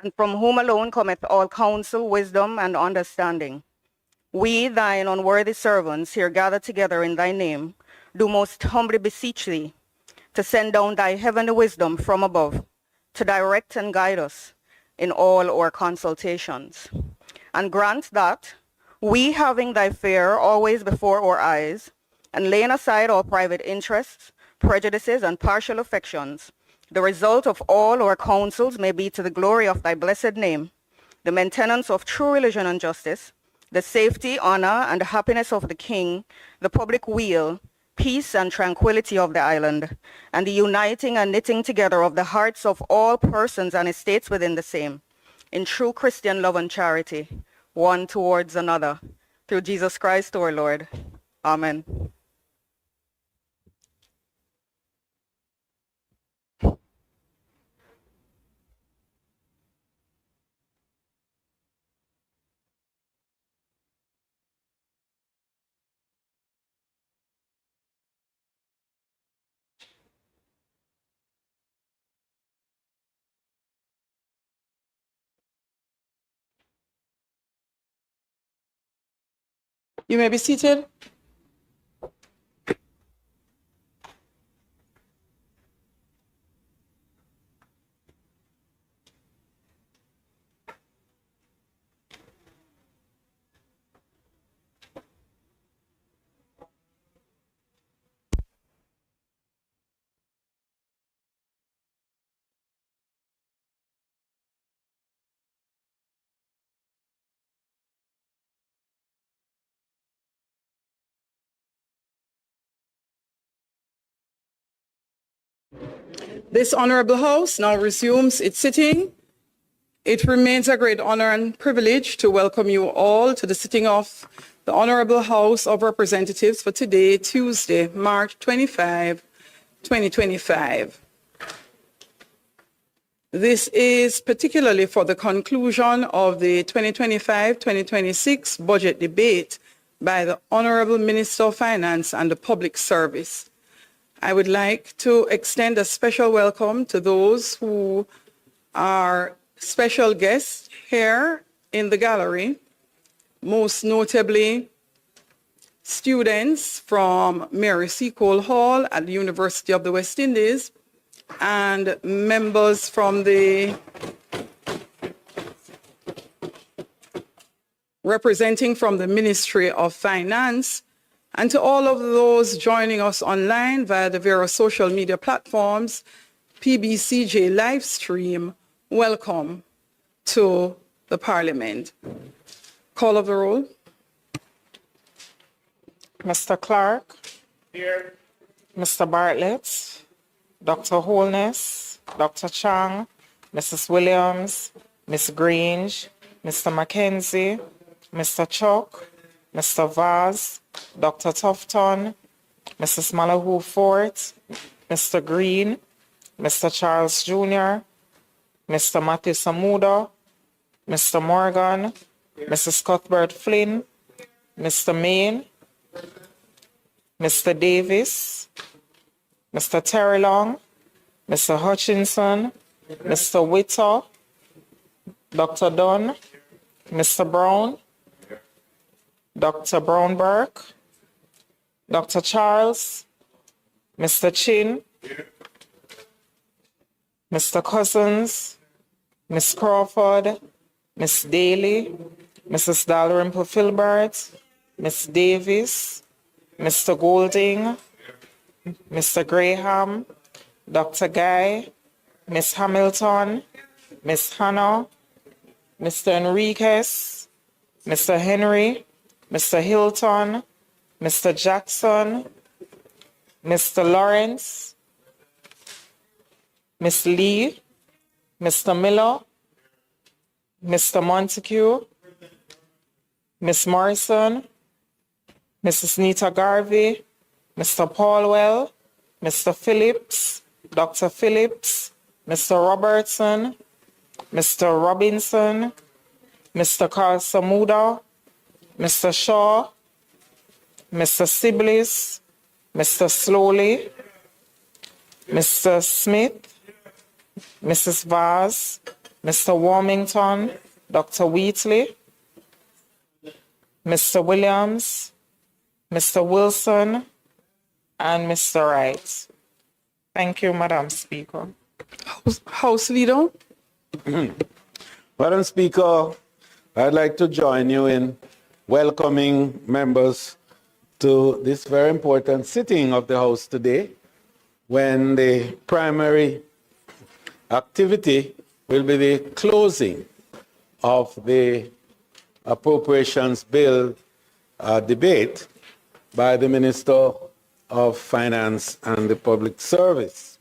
And from whom alone cometh all counsel, wisdom, and understanding. We, thine unworthy servants, here gathered together in thy name, do most humbly beseech thee to send down thy heavenly wisdom from above, to direct and guide us in all our consultations. And grant that, we having thy fear always before our eyes, and laying aside all private interests, prejudices, and partial affections, the result of all our counsels may be to the glory of thy blessed name, the maintenance of true religion and justice, the safety, honor, and happiness of the king, the public weal, peace and tranquility of the island, and the uniting and knitting together of the hearts of all persons and estates within the same, in true Christian love and charity, one towards another, through Jesus Christ our Lord. Amen. You may be seated. This honorable house now resumes its sitting. It remains a great honor and privilege to welcome you all to the sitting of the Honorable House of Representatives for today, Tuesday, March 25, 2025. This is particularly for the conclusion of the 2025-2026 budget debate by the Honorable Minister of Finance and the Public Service. I would like to extend a special welcome to those who are special guests here in the gallery, most notably students from Mary C. Cole Hall at the University of the West Indies and members from the representing from the Ministry of Finance, and to all of those joining us online via the various social media platforms, PBCJ live stream, welcome to the Parliament. Call of the roll. Mr. Clark. Here. Mr. Bartlett. Dr. Holness. Dr. Chang. Mrs. Williams. Ms. Grange. Mr. Mackenzie. Mr. Chuck. Mr. Vaz. Dr. Tufton. Mrs. Malahoo Fort. Mr. Green. Mr. Charles Jr., Mr. Matthew Samuda, Mr. Morgan, Mrs. Cuthbert Flynn, Mr. Main, Mr. Davis, Mr. Terry Long, Mr. Hutchinson, Mr. Witter, Dr. Dunn, Mr. Brown, Dr. Brown-Burke, Dr. Charles, Mr. Chin, Mr. Cousins, Miss Crawford, Miss Daly, Mrs. Dalrymple Filbert, Miss Davis, Mr. Golding, Mr. Graham, Dr. Guy, Miss Hamilton, Miss Hannah, Mr. Enriquez, Mr. Henry, Mr. Hilton, Mr. Jackson, Mr. Lawrence, Miss Lee, Mr. Miller, Mr. Montague, Miss Morrison, Mrs. Nita Garvey, Mr. Paulwell, Mr. Phillips, Dr. Phillips, Mr. Robertson, Mr. Robinson, Mr. Carl Samuda, Mr. Shaw, Mr. Siblis, Mr. Slowly, Mr. Smith, Mrs. Vaz, Mr. Warmington, Dr. Wheatley, Mr. Williams, Mr. Wilson, and Mr. Wright. Thank you, Madam Speaker. House Leader. Madam Speaker, I'd like to join you in welcoming members to this very important sitting of the House today, when the primary activity will be the closing of the appropriations bill debate by the Minister of Finance and the Public Service.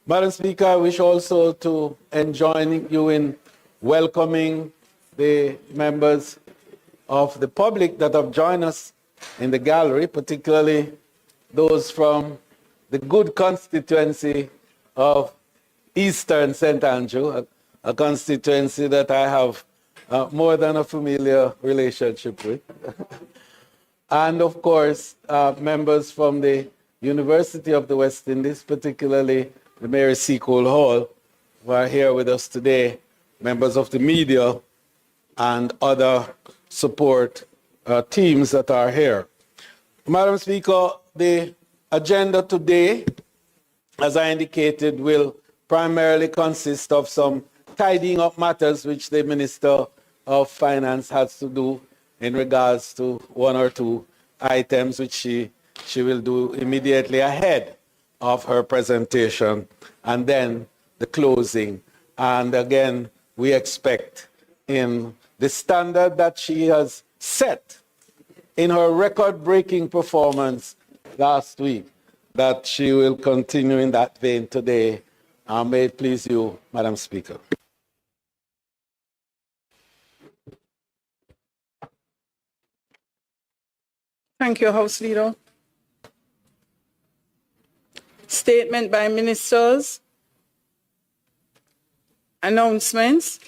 Madam Speaker, I wish also to join you in welcoming the members of the public that have joined us in the gallery, particularly those from the good constituency of Eastern St. Andrew, a constituency that I have more than a familiar relationship with. And of course, members from the University of the West Indies, particularly the Mary Seacole Hall, who are here with us today, members of the media, and other support teams that are here. Madam Speaker, the agenda today, as I indicated, will primarily consist of some tidying up matters which the Minister of Finance has to do in regards to one or two items which she will do immediately ahead of her presentation, and then the closing. And again, we expect in the standard that she has set in her record-breaking performance last week, that she will continue in that vein today. May it please you, Madam Speaker. Thank you, House Leader. Statement by ministers. Announcements.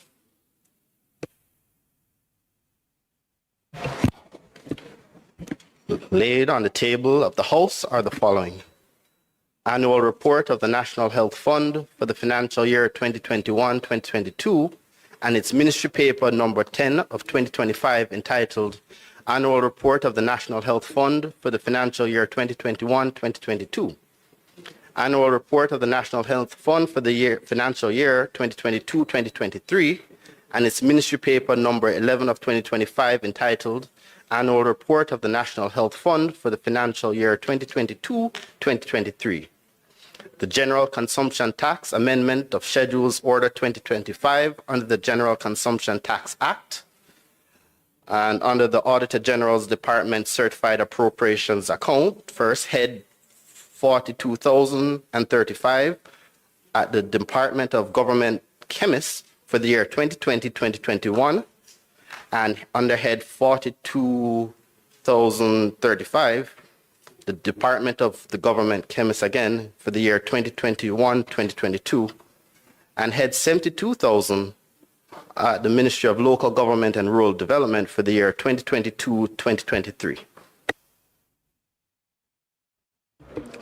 Laid on the table of the House are the following. Annual report of the National Health Fund for the financial year 2021-2022 and its ministry paper number 10 of 2025 entitled Annual Report of the National Health Fund for the financial year 2021-2022. Annual report of the National Health Fund for the financial year 2022-2023 and its ministry paper number 11 of 2025 entitled Annual Report of the National Health Fund for the financial year 2022-2023. The General Consumption Tax Amendment of Schedules Order 2025 under the General Consumption Tax Act and under the Auditor General's Department Certified Appropriations Account, first head 42,035 at the Department of Government Chemists for the year 2020-2021, and under head 42,035, the Department of the Government Chemists again for the year 2021-2022, and head 72,000 at the Ministry of Local Government and Rural Development for the year 2022-2023.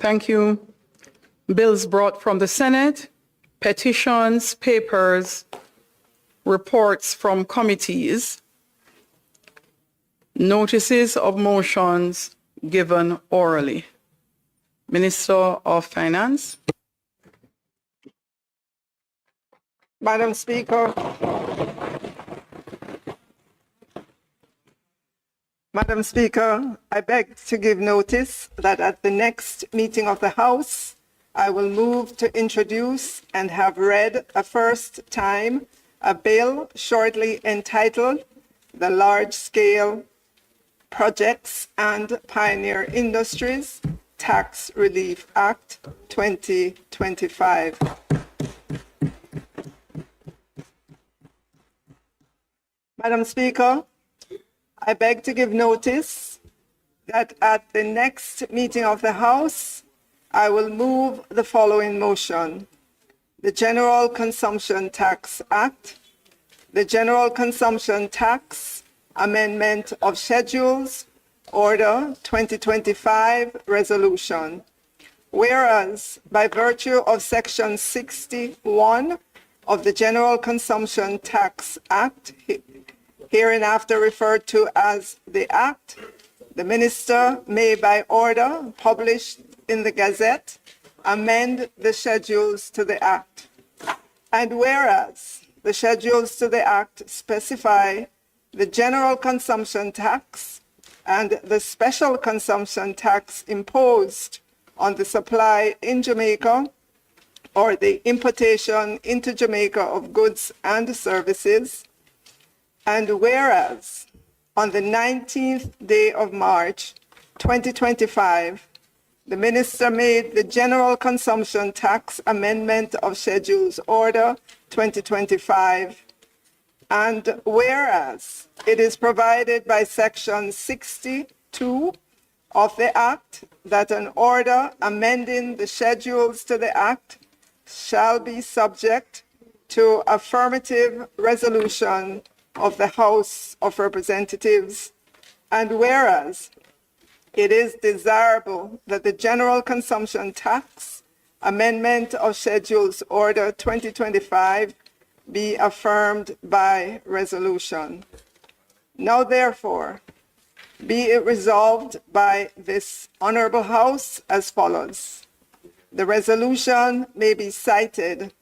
Thank you. Bills brought from the Senate, petitions, papers, reports from committees, notices of motions given orally. Minister of Finance. Madam Speaker, I beg to give notice that at the next meeting of the House, I will move to introduce and have read a first time a bill shortly entitled the Large-Scale Projects and Pioneer Industries Tax Relief Act 2025. Madam Speaker, I beg to give notice that at the next meeting of the House, I will move the following motion. The General Consumption Tax Act, the General Consumption Tax Amendment of Schedules, Order 2025 Resolution, Whereas, by virtue of Section 61 of the General Consumption Tax Act, hereinafter referred to as the Act, the Minister may, by order published in the Gazette, amend the schedules to the Act. And whereas the schedules to the Act specify the general consumption tax and the special consumption tax imposed on the supply in Jamaica or the importation into Jamaica of goods and services, and whereas on the 19th day of March 2025, the Minister made the General Consumption Tax Amendment of Schedules Order 2025, and whereas it is provided by Section 62 of the Act that an order amending the schedules to the Act shall be subject to affirmative resolution of the House of Representatives, and whereas it is desirable that the General Consumption Tax Amendment of Schedules Order 2025 be affirmed by resolution. Now, therefore, be it resolved by this Honorable House as follows. The resolution may be cited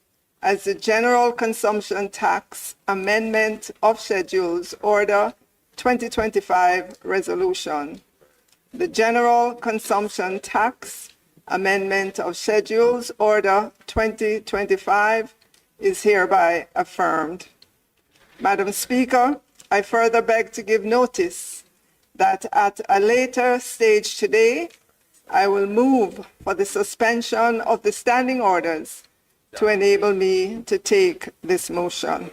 as the General Consumption Tax Amendment of Schedules Order 2025 Resolution. The General Consumption Tax Amendment of Schedules Order 2025 is hereby affirmed. Madam Speaker, I further beg to give notice that at a later stage today, I will move for the suspension of the standing orders to enable me to take this motion.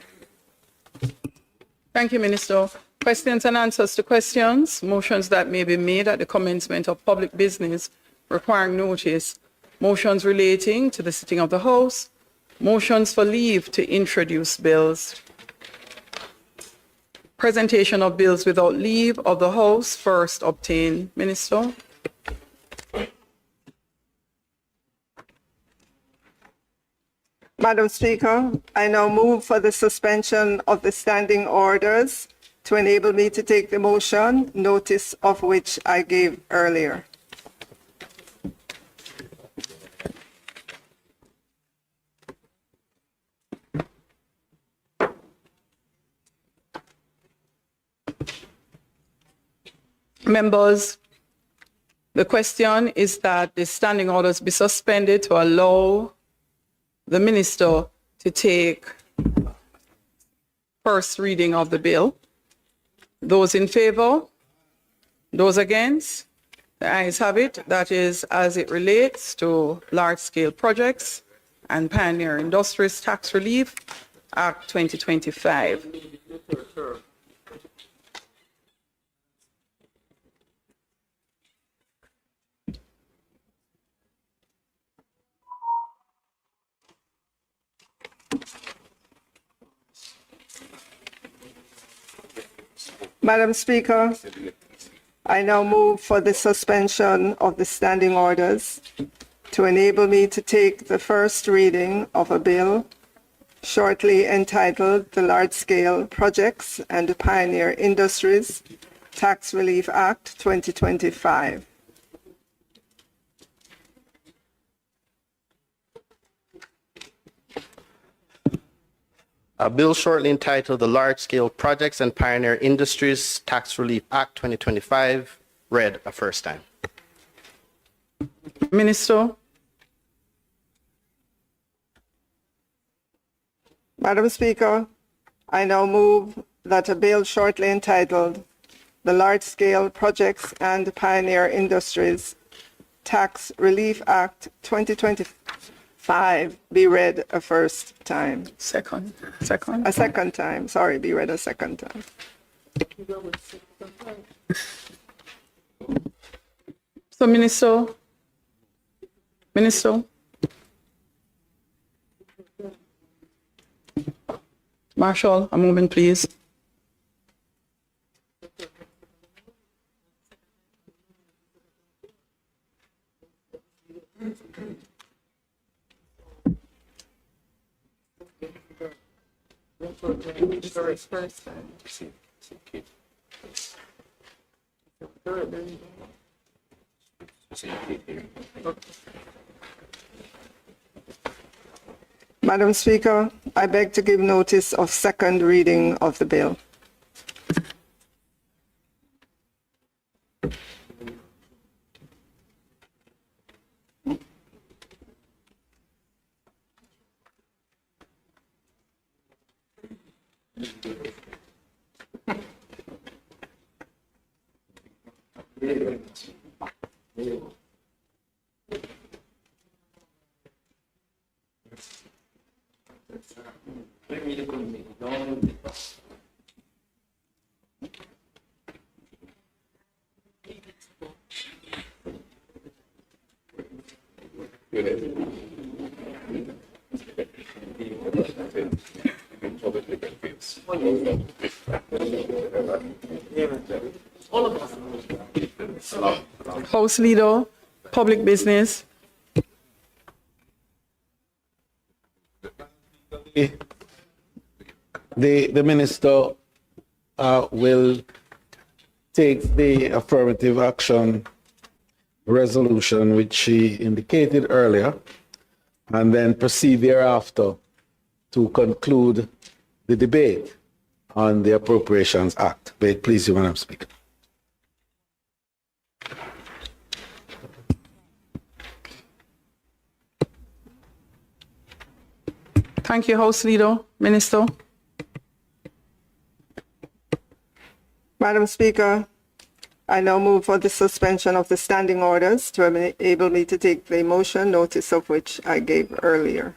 Thank you, Minister. Questions and answers to questions. Motions that may be made at the commencement of public business requiring notice. Motions relating to the sitting of the House. Motions for leave to introduce bills. Presentation of bills without leave of the House. First obtained. Minister. Madam Speaker, I now move for the suspension of the standing orders to enable me to take the motion, notice of which I gave earlier. Members, the question is that the standing orders be suspended to allow the Minister to take first reading of the bill. Those in favor? Those against? The ayes have it. That is as it relates to large-scale projects and Pioneer Industries Tax Relief Act 2025. Madam Speaker, I now move for the suspension of the standing orders to enable me to take the first reading of a bill shortly entitled the Large-Scale Projects and Pioneer Industries Tax Relief Act 2025. A bill shortly entitled the Large-Scale Projects and Pioneer Industries Tax Relief Act 2025, read a first time. Minister. Madam Speaker, I now move that a bill shortly entitled the Large-Scale Projects and Pioneer Industries Tax Relief Act 2025 be read a first time. Second. A second time, sorry, be read a second time. So, Minister. Marshall, a moment, please. Madam Speaker, I beg to give notice of second reading of the bill. House Leader, Public Business. The minister will take the affirmative action resolution, which she indicated earlier, and then proceed thereafter to conclude the debate on the Appropriations Act. May it please you, Madam Speaker. Thank you, House Leader. Minister. Madam Speaker, I now move for the suspension of the standing orders to enable me to take the motion, notice of which I gave earlier.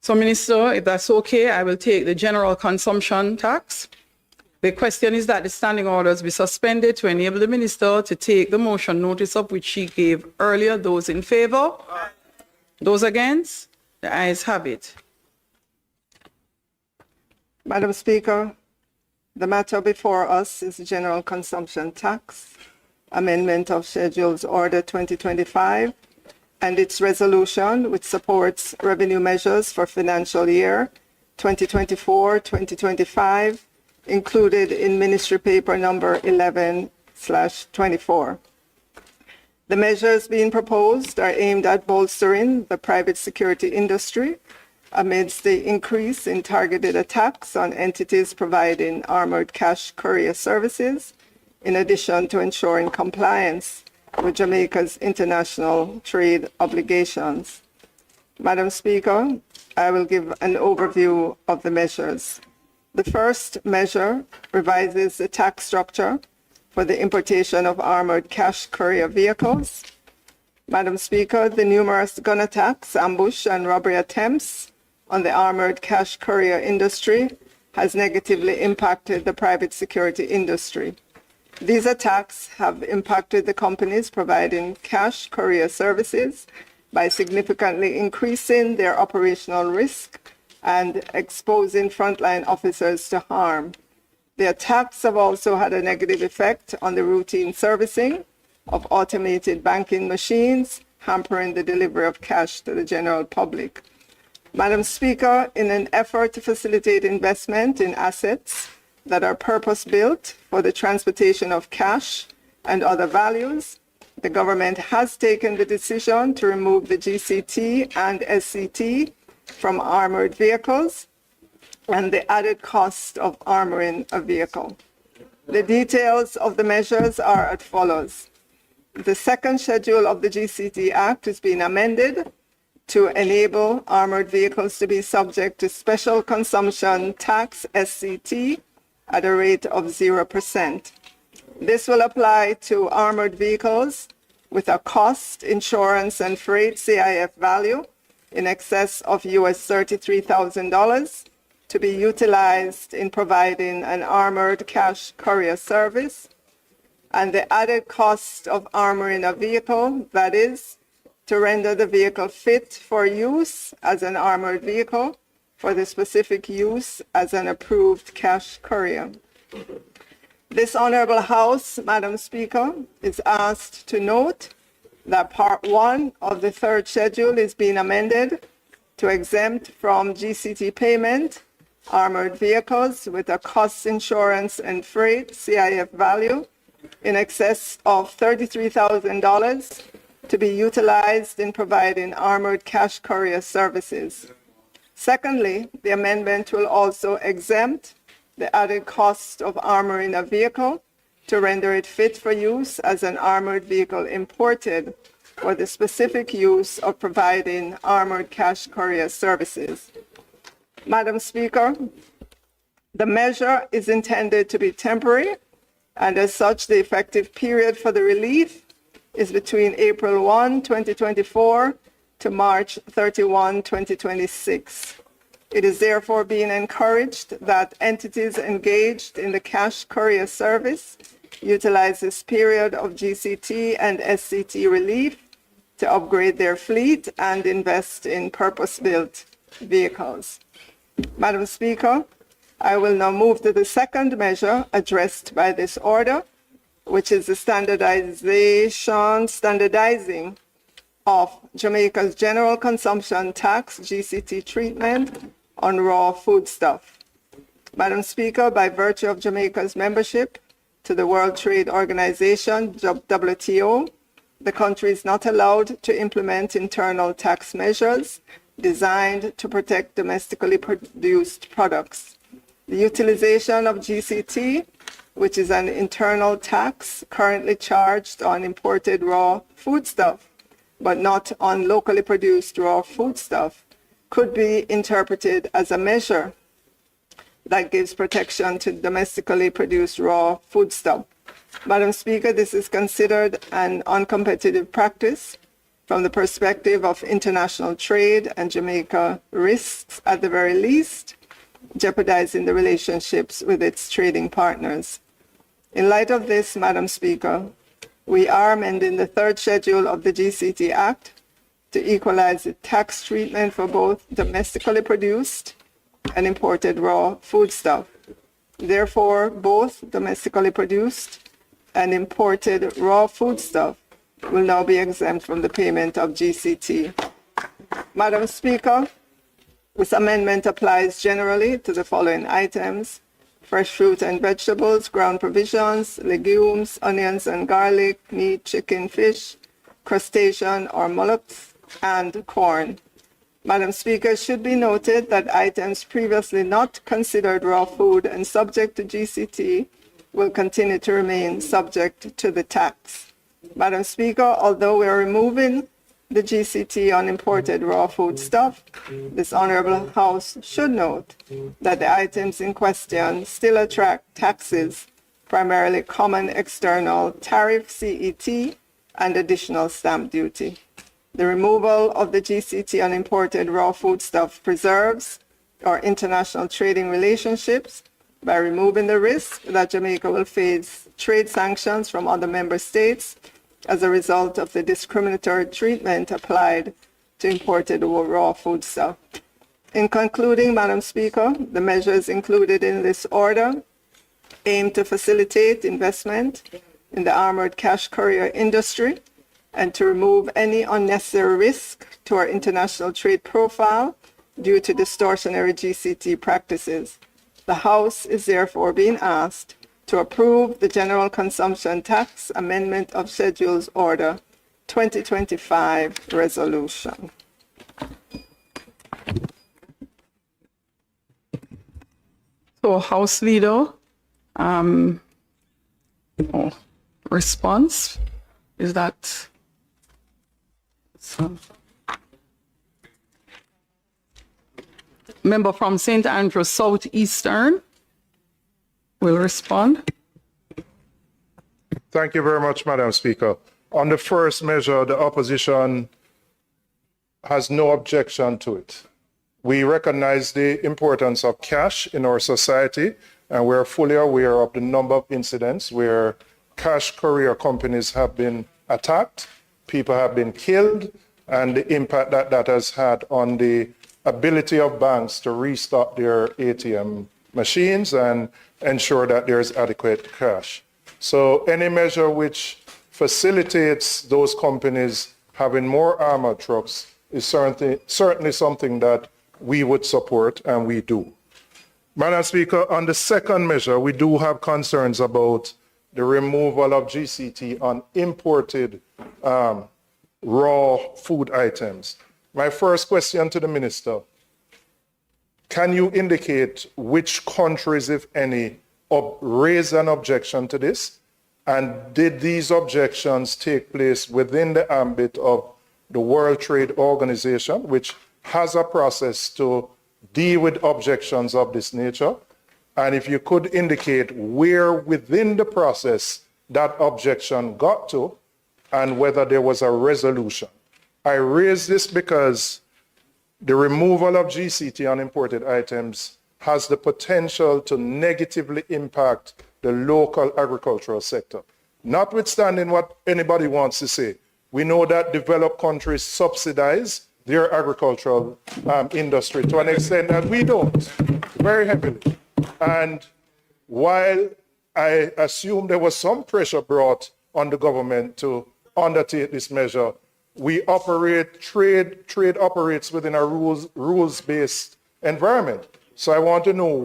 So, Minister, if that's okay, I will take the general consumption tax. The question is that the standing orders be suspended to enable the minister to take the motion, notice of which she gave earlier. Those in favor? Those against? The ayes have it. Madam Speaker, the matter before us is the general consumption tax, amendment of Schedules Order 2025, and its resolution, which supports revenue measures for financial year 2024-2025, included in Ministry Paper number 11/24. The measures being proposed are aimed at bolstering the private security industry amidst the increase in targeted attacks on entities providing armored cash courier services, in addition to ensuring compliance with Jamaica's international trade obligations. Madam Speaker, I will give an overview of the measures. The first measure revises the tax structure for the importation of armored cash courier vehicles. Madam Speaker, the numerous gun attacks, ambush, and robbery attempts on the armored cash courier industry has negatively impacted the private security industry. These attacks have impacted the companies providing cash courier services by significantly increasing their operational risk and exposing frontline officers to harm. The attacks have also had a negative effect on the routine servicing of automated banking machines, hampering the delivery of cash to the general public. Madam Speaker, in an effort to facilitate investment in assets that are purpose-built for the transportation of cash and other values, the government has taken the decision to remove the GCT and SCT from armored vehicles and the added cost of armoring a vehicle. The details of the measures are as follows. The second schedule of the GCT Act is being amended to enable armored vehicles to be subject to special consumption tax SCT at a rate of 0%. This will apply to armored vehicles with a cost, insurance, and freight CIF value in excess of US $33,000 to be utilized in providing an armored cash courier service, and the added cost of armoring a vehicle, that is, to render the vehicle fit for use as an armored vehicle for the specific use as an approved cash courier. This Honorable House, Madam Speaker, is asked to note that Part 1 of the third schedule is being amended to exempt from GCT payment armored vehicles with a cost, insurance, and freight CIF value in excess of $33,000 to be utilized in providing armored cash courier services. Secondly, the amendment will also exempt the added cost of armoring a vehicle to render it fit for use as an armored vehicle imported for the specific use of providing armored cash courier services. Madam Speaker, the measure is intended to be temporary, and as such, the effective period for the relief is between April 1, 2024 to March 31, 2026. It is therefore being encouraged that entities engaged in the cash courier service utilize this period of GCT and SCT relief to upgrade their fleet and invest in purpose-built vehicles. Madam Speaker, I will now move to the second measure addressed by this order, which is the standardizing of Jamaica's general consumption tax, GCT treatment on raw foodstuff. Madam Speaker, by virtue of Jamaica's membership to the World Trade Organization, WTO, the country is not allowed to implement internal tax measures designed to protect domestically produced products. The utilization of GCT, which is an internal tax currently charged on imported raw foodstuff, but not on locally produced raw foodstuff, could be interpreted as a measure that gives protection to domestically produced raw foodstuff. Madam Speaker, this is considered an uncompetitive practice from the perspective of international trade, and Jamaica risks, at the very least, jeopardizing the relationships with its trading partners. In light of this, Madam Speaker, we are amending the third schedule of the GCT Act to equalize the tax treatment for both domestically produced and imported raw foodstuff. Therefore, both domestically produced and imported raw foodstuff will now be exempt from the payment of GCT. Madam Speaker, this amendment applies generally to the following items: fresh fruit and vegetables, ground provisions, legumes, onions and garlic, meat, chicken, fish, crustacean or mollusks, and corn. Madam Speaker, it should be noted that items previously not considered raw food and subject to GCT will continue to remain subject to the tax. Madam Speaker, although we are removing the GCT on imported raw foodstuff, this Honorable House should note that the items in question still attract taxes, primarily common external tariff, CET, and additional stamp duty. The removal of the GCT on imported raw foodstuff preserves our international trading relationships by removing the risk that Jamaica will face trade sanctions from other member states as a result of the discriminatory treatment applied to imported raw foodstuff. In concluding, Madam Speaker, the measures included in this order aim to facilitate investment in the armored cash courier industry and to remove any unnecessary risk to our international trade profile due to distortionary GCT practices. The House is therefore being asked to approve the General Consumption Tax Amendment of Schedules Order 2025 resolution. So, House Leader, response is that so. Member from St. Andrew Southeastern will respond. Thank you very much, Madam Speaker. On the first measure, the opposition has no objection to it. We recognize the importance of cash in our society, and we're fully aware of the number of incidents where cash courier companies have been attacked, people have been killed, and the impact that that has had on the ability of banks to restock their ATM machines and ensure that there's adequate cash. So any measure which facilitates those companies having more armored trucks is certainly something that we would support, and we do. Madam Speaker, on the second measure, we do have concerns about the removal of GCT on imported raw food items. My first question to the Minister, can you indicate which countries, if any, raised an objection to this? And did these objections take place within the ambit of the World Trade Organization, which has a process to deal with objections of this nature? And if you could indicate where within the process that objection got to and whether there was a resolution. I raise this because the removal of GCT on imported items has the potential to negatively impact the local agricultural sector. Notwithstanding what anybody wants to say, we know that developed countries subsidize their agricultural industry to an extent that we don't, very heavily. And while I assume there was some pressure brought on the government to undertake this measure, we operate, trade operates within a rules-based environment. So I want to know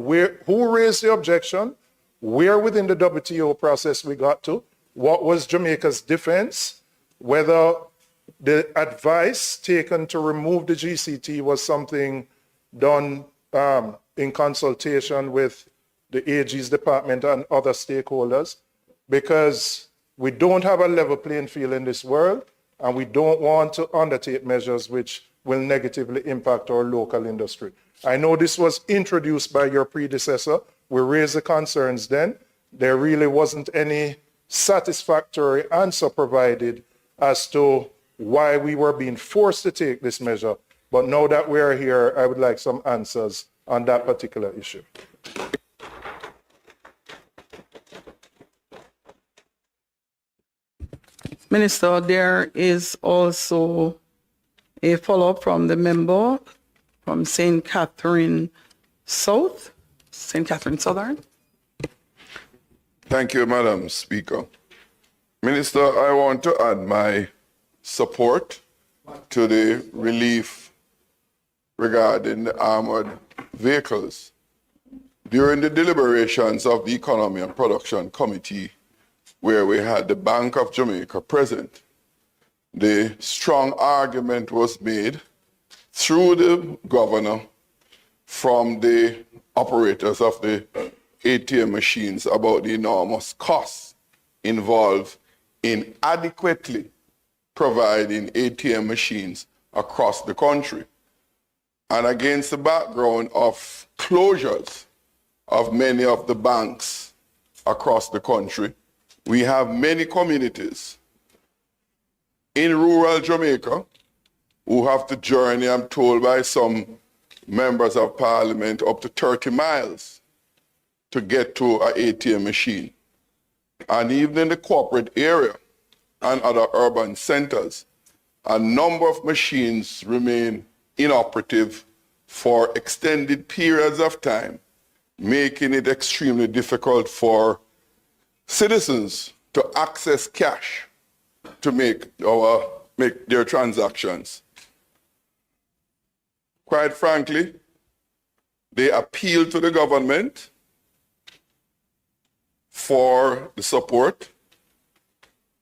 who raised the objection, where within the WTO process we got to, what was Jamaica's defense, whether the advice taken to remove the GCT was something done in consultation with the AG's department and other stakeholders, because we don't have a level playing field in this world, and we don't want to undertake measures which will negatively impact our local industry. I know this was introduced by your predecessor. We raised the concerns then. There really wasn't any satisfactory answer provided as to why we were being forced to take this measure. But now that we're here, I would like some answers on that particular issue. Minister, there is also a follow-up from the member from St. Catherine South, St. Catherine Southern. Thank you, Madam Speaker. Minister, I want to add my support to the relief regarding the armored vehicles. During the deliberations of the Economy and Production Committee, where we had the Bank of Jamaica present, the strong argument was made through the governor from the operators of the ATM machines about the enormous costs involved in adequately providing ATM machines across the country. And against the background of closures of many of the banks across the country, we have many communities in rural Jamaica who have to journey, I'm told by some members of parliament, up to 30 miles to get to an ATM machine. And even in the corporate area and other urban centers, a number of machines remain inoperative for extended periods of time, making it extremely difficult for citizens to access cash to make their transactions. Quite frankly, they appeal to the government for the support,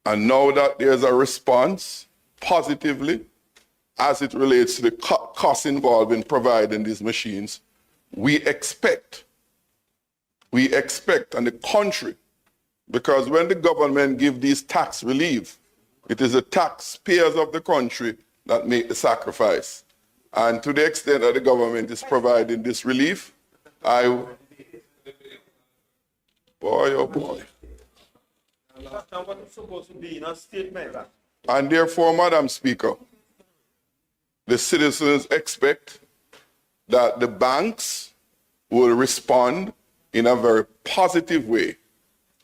and now that there's a response positively as it relates to the costs involved in providing these machines, we expect, and the country, because when the government gives these tax relief, it is the taxpayers of the country that make the sacrifice. And to the extent that the government is providing this relief, boy, oh boy. And therefore, Madam Speaker, the citizens expect that the banks will respond in a very positive way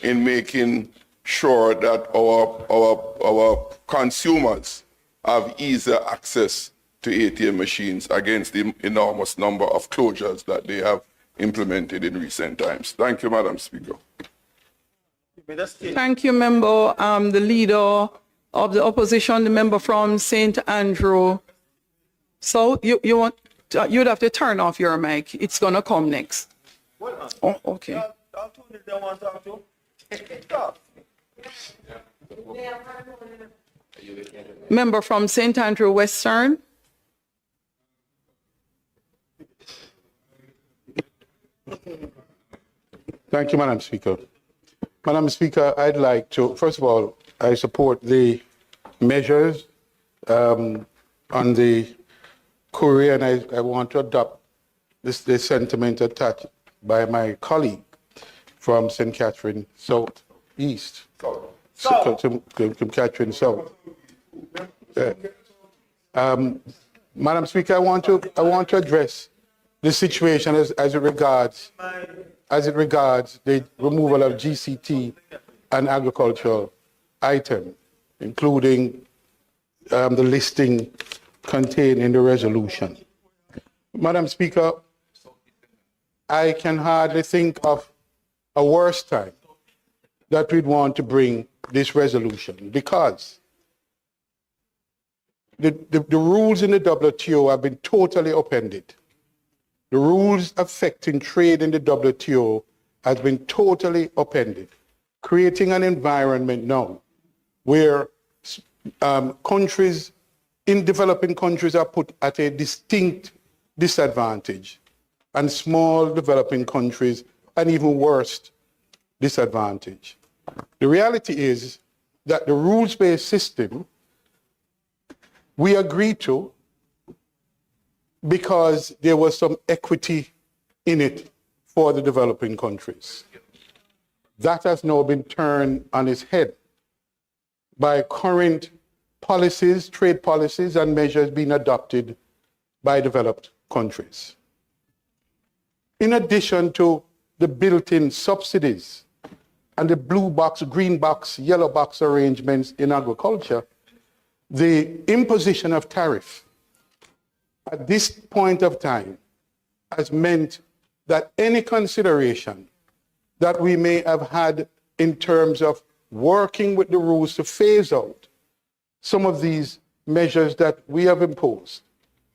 in making sure that our consumers have easier access to ATM machines against the enormous number of closures that they have implemented in recent times. Thank you, Madam Speaker. Thank you, member. The leader of the opposition, the member from St. Andrew So you want, you'd have to turn off your mic. It's gonna come next. Oh, okay. Member from St. Andrew Western. Thank you, Madam Speaker. Madam Speaker, I'd like to, first of all, I support the measures on the Korea, and I want to adopt this sentiment attached by my colleague from St. Catherine South East. St. Catherine South. Madam Speaker, I want to address the situation as it regards the removal of GCT and agricultural item, including the listing contained in the resolution. Madam Speaker, I can hardly think of a worse time that we'd want to bring this resolution, because the rules in the WTO have been totally upended. The rules affecting trade in the WTO has been totally upended, creating an environment now where countries in developing countries are put at a distinct disadvantage, and small developing countries an even worse disadvantage. The reality is that the rules-based system we agreed to because there was some equity in it for the developing countries. That has now been turned on its head by current policies, trade policies, and measures being adopted by developed countries. In addition to the built-in subsidies and the blue box, green box, yellow box arrangements in agriculture, the imposition of tariff at this point of time has meant that any consideration that we may have had in terms of working with the rules to phase out some of these measures that we have imposed,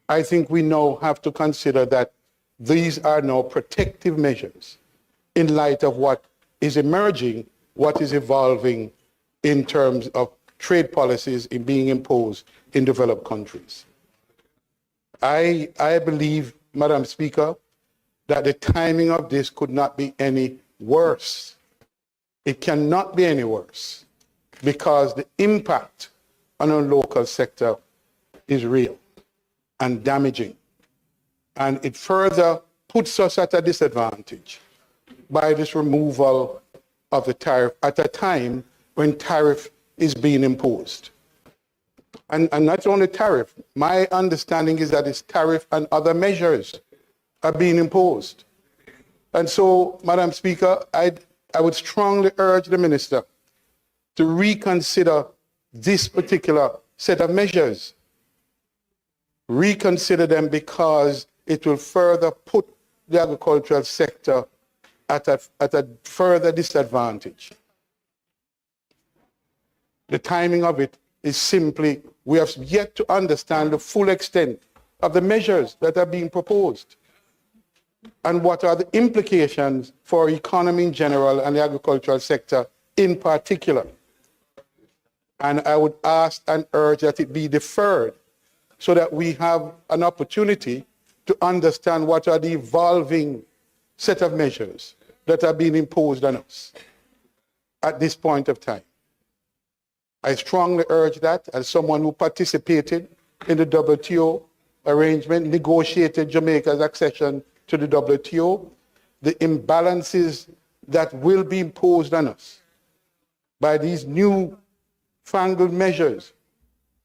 I think we now have to consider that these are now protective measures in light of what is emerging, what is evolving in terms of trade policies in being imposed in developed countries. I believe, Madam Speaker, that the timing of this could not be any worse. It cannot be any worse because the impact on our local sector is real and damaging. And it further puts us at a disadvantage by this removal of the tariff at a time when tariff is being imposed. And not only tariff, my understanding is that it's tariff and other measures are being imposed. And so, Madam Speaker, I would strongly urge the Minister to reconsider this particular set of measures. Reconsider them because it will further put the agricultural sector at a further disadvantage. The timing of it is simply, we have yet to understand the full extent of the measures that are being proposed and what are the implications for economy in general and the agricultural sector in particular. And I would ask and urge that it be deferred so that we have an opportunity to understand what are the evolving set of measures that are being imposed on us at this point of time. I strongly urge that as someone who participated in the WTO arrangement, negotiated Jamaica's accession to the WTO, the imbalances that will be imposed on us by these new fangled measures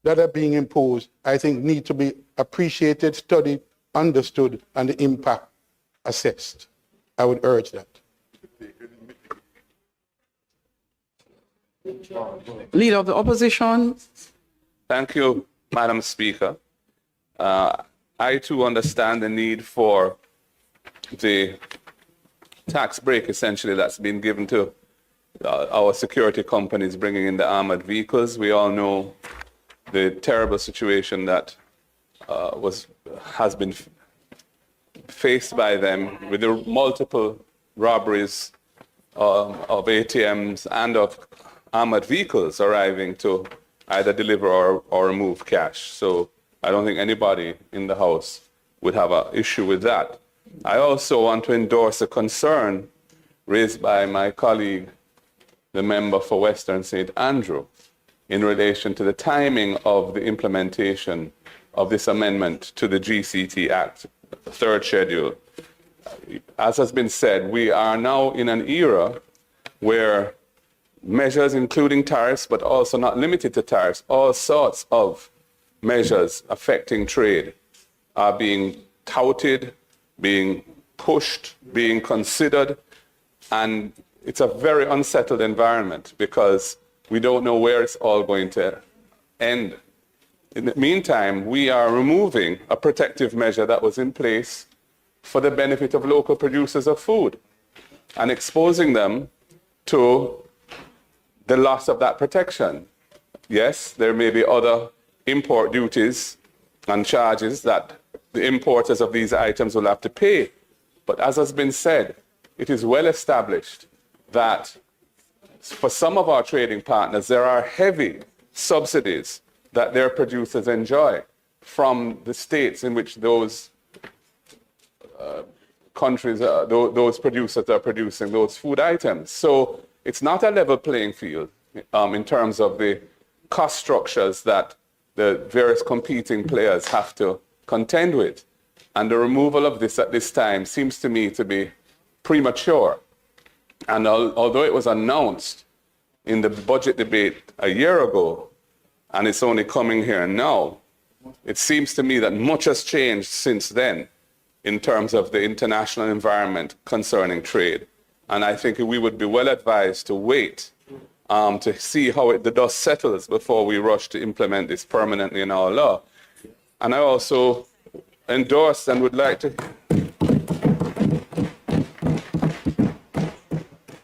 that are being imposed, I think need to be appreciated, studied, understood, and the impact assessed. I would urge that. Leader of the Opposition. Thank you, Madam Speaker. I too understand the need for the tax break essentially that's been given to our security companies bringing in the armored vehicles. We all know the terrible situation that has been faced by them with the multiple robberies of ATMs and of armored vehicles arriving to either deliver or remove cash. So I don't think anybody in the House would have an issue with that. I also want to endorse a concern raised by my colleague, the member for Western St. Andrew, in relation to the timing of the implementation of this amendment to the GCT Act, third schedule. As has been said, we are now in an era where measures including tariffs, but also not limited to tariffs, all sorts of measures affecting trade are being touted, being pushed, being considered, and it's a very unsettled environment because we don't know where it's all going to end. In the meantime, we are removing a protective measure that was in place for the benefit of local producers of food and exposing them to the loss of that protection. Yes, there may be other import duties and charges that the importers of these items will have to pay. But as has been said, it is well established that for some of our trading partners, there are heavy subsidies that their producers enjoy from the states in which those countries, those producers are producing those food items. So it's not a level playing field in terms of the cost structures that the various competing players have to contend with. And the removal of this at this time seems to me to be premature. And although it was announced in the budget debate a year ago, and it's only coming here now, it seems to me that much has changed since then in terms of the international environment concerning trade. And I think we would be well advised to wait to see how the dust settles before we rush to implement this permanently in our law. And I also endorse and would like to,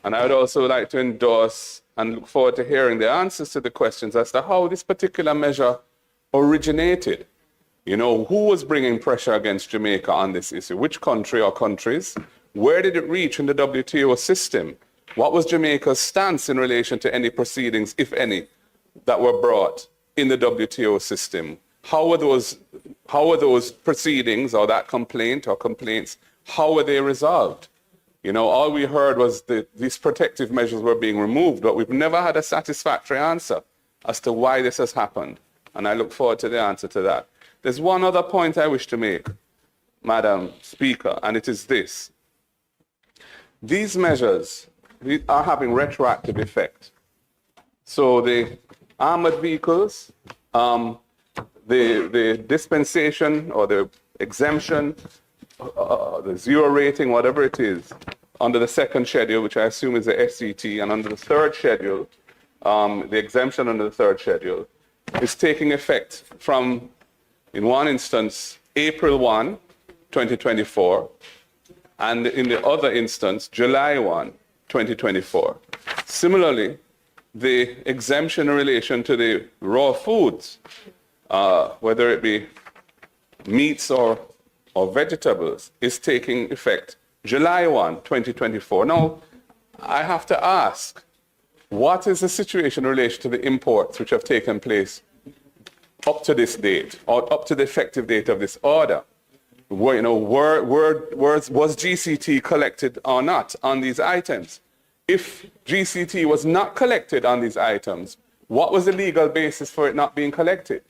and I would also like to endorse and look forward to hearing the answers to the questions as to how this particular measure originated. You know, who was bringing pressure against Jamaica on this issue? Which country or countries? Where did it reach in the WTO system? What was Jamaica's stance in relation to any proceedings, if any, that were brought in the WTO system? How were those proceedings or that complaint or complaints, how were they resolved? You know, all we heard was that these protective measures were being removed, but we've never had a satisfactory answer as to why this has happened. And I look forward to the answer to that. There's one other point I wish to make, Madam Speaker, and it is this. These measures are having retroactive effect. So the armored vehicles, the dispensation or the exemption, the zero rating, whatever it is, under the second schedule, which I assume is the SCT, and under the third schedule, the exemption under the third schedule, is taking effect from, in one instance, April 1, 2024, and in the other instance, July 1, 2024. Similarly, the exemption in relation to the raw foods, whether it be meats or vegetables, is taking effect July 1, 2024. Now, I have to ask, what is the situation in relation to the imports which have taken place up to this date, or up to the effective date of this order? Was GCT collected or not on these items? If GCT was not collected on these items, what was the legal basis for it not being collected?